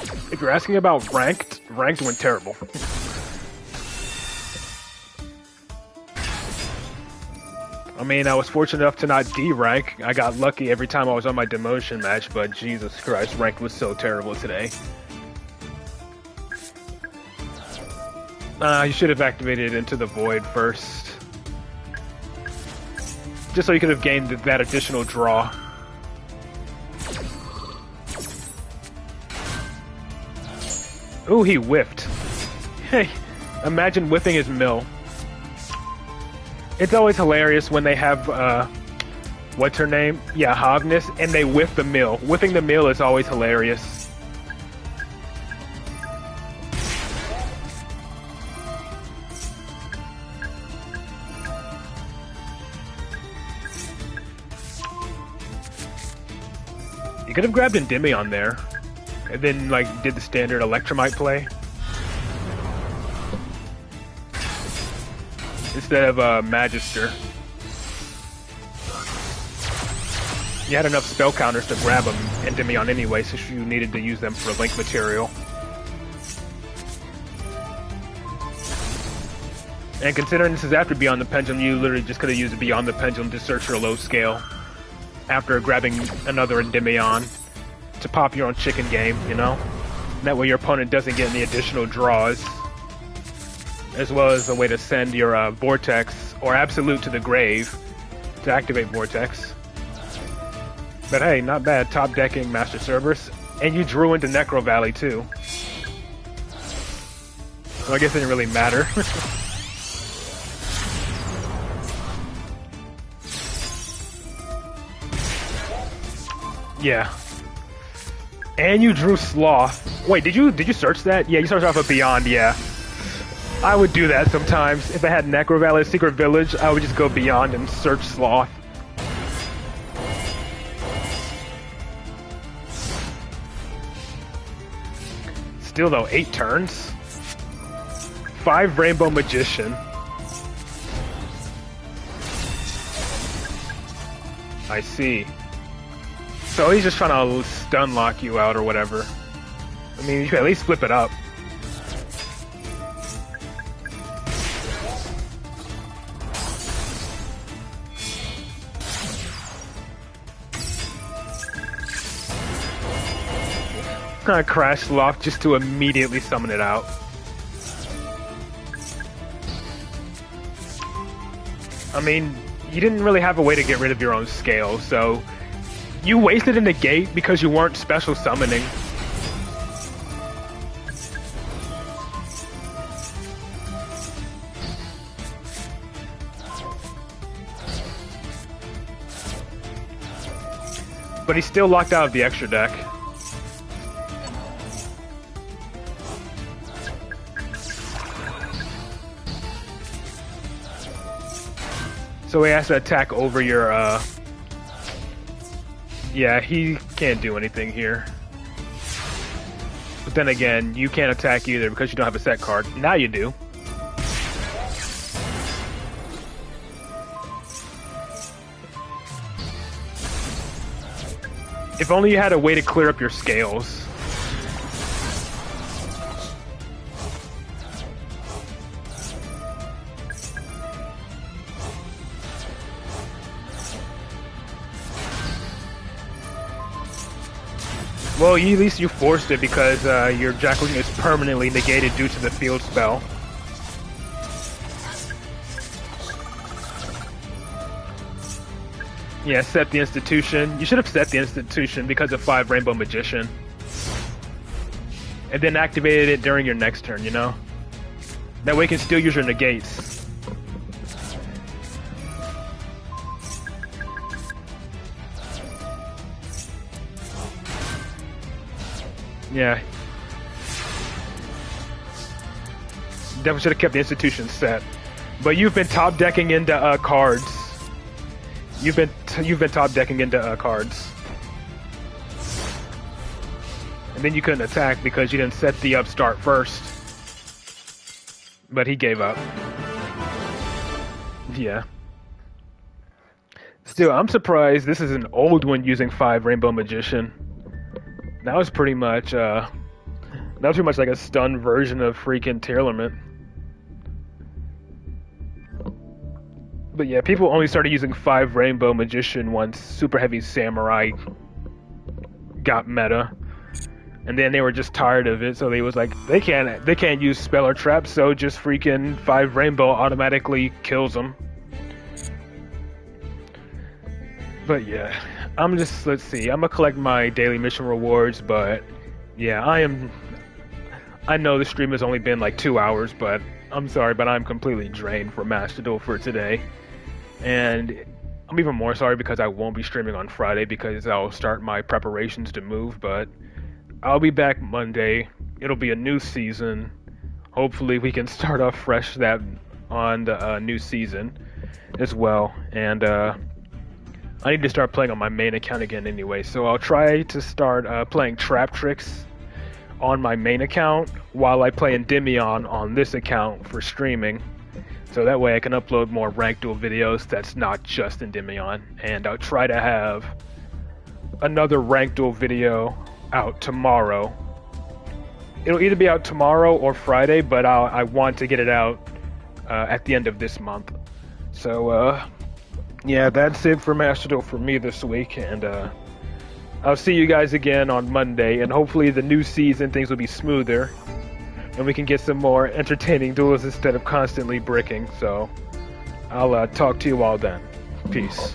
asking about ranked went terrible. I mean, I was fortunate enough to not D-rank. I got lucky every time I was on my demotion match, but Jesus Christ, ranked was so terrible today. You should have activated Into the Void first. Just so you could have gained that additional draw. Ooh, he whiffed. Hey, imagine whiffing his mill. It's always hilarious when they have, what's her name? Yeah, Hogness, and they whiff the mill. Whiffing the mill is always hilarious. You could have grabbed Endymion there, and then, like, did the standard Electromite play. Instead of Magister. You had enough spell counters to grab him, Endymion anyway, so you needed to use them for link material. And considering this is after Beyond the Pendulum, you literally just could have used Beyond the Pendulum to search your low scale after grabbing another Endymion to pop your own chicken game, you know? That way your opponent doesn't get any additional draws. As well as a way to send your Vortex or Absolute to the grave to activate Vortex. But hey, not bad. Top decking Master Cerberus. And you drew into Necro Valley too. So I guess it didn't really matter. Yeah. And you drew Sloth. Wait, did you search that? Yeah, you searched off of Beyond, yeah. I would do that sometimes. If I had Necro Valley Secret Village, I would just go Beyond and search Sloth. Still though, 8 turns? 5 Rainbow Magician. I see. So he's just trying to stun lock you out or whatever. I mean, you can at least flip it up. Kind of Crash Loft just to immediately summon it out. I mean, you didn't really have a way to get rid of your own scale, so you wasted a negate because you weren't special summoning. But he's still locked out of the extra deck. So he has to attack over your, Yeah, he can't do anything here. But then again, you can't attack either because you don't have a set card. Now you do. If only you had a way to clear up your scales. Well, at least you forced it because your Jackal is permanently negated due to the field spell. Yeah, set the institution. You should have set the institution because of 5 Rainbow Magician. And then activated it during your next turn, you know? That way you can still use your negates. Yeah. Definitely should have kept the institution set. But you've been top decking into cards. You've been top decking into cards. And then you couldn't attack because you didn't set the upstart first. But he gave up. Yeah. Still, I'm surprised this is an old one using 5 Rainbow Magician. That was pretty much like a stun version of freaking Tearlament. But yeah, people only started using 5 Rainbow Magician once Super Heavy Samurai got meta. And then they were just tired of it, so they was like, they can't use spell or trap, so just freaking 5 Rainbow automatically kills them. But yeah, let's see, I'm gonna collect my daily mission rewards, but yeah, I know the stream has only been like 2 hours, but I'm sorry, but I'm completely drained for Master Duel for today. And I'm even more sorry because I won't be streaming on Friday because I'll start my preparations to move, but I'll be back Monday. It'll be a new season. Hopefully we can start off fresh on the new season as well. And I need to start playing on my main account again anyway, so I'll try to start playing Trap Tricks on my main account while I play Endymion on this account for streaming. So that way I can upload more Ranked Duel videos that's not just Endymion. And I'll try to have another Ranked Duel video out tomorrow. It'll either be out tomorrow or Friday, but I want to get it out at the end of this month. So, yeah, that's it for Master Duel for me this week, and I'll see you guys again on Monday, and hopefully the new season things will be smoother, and we can get some more entertaining duels instead of constantly bricking, so I'll talk to you all then. Peace.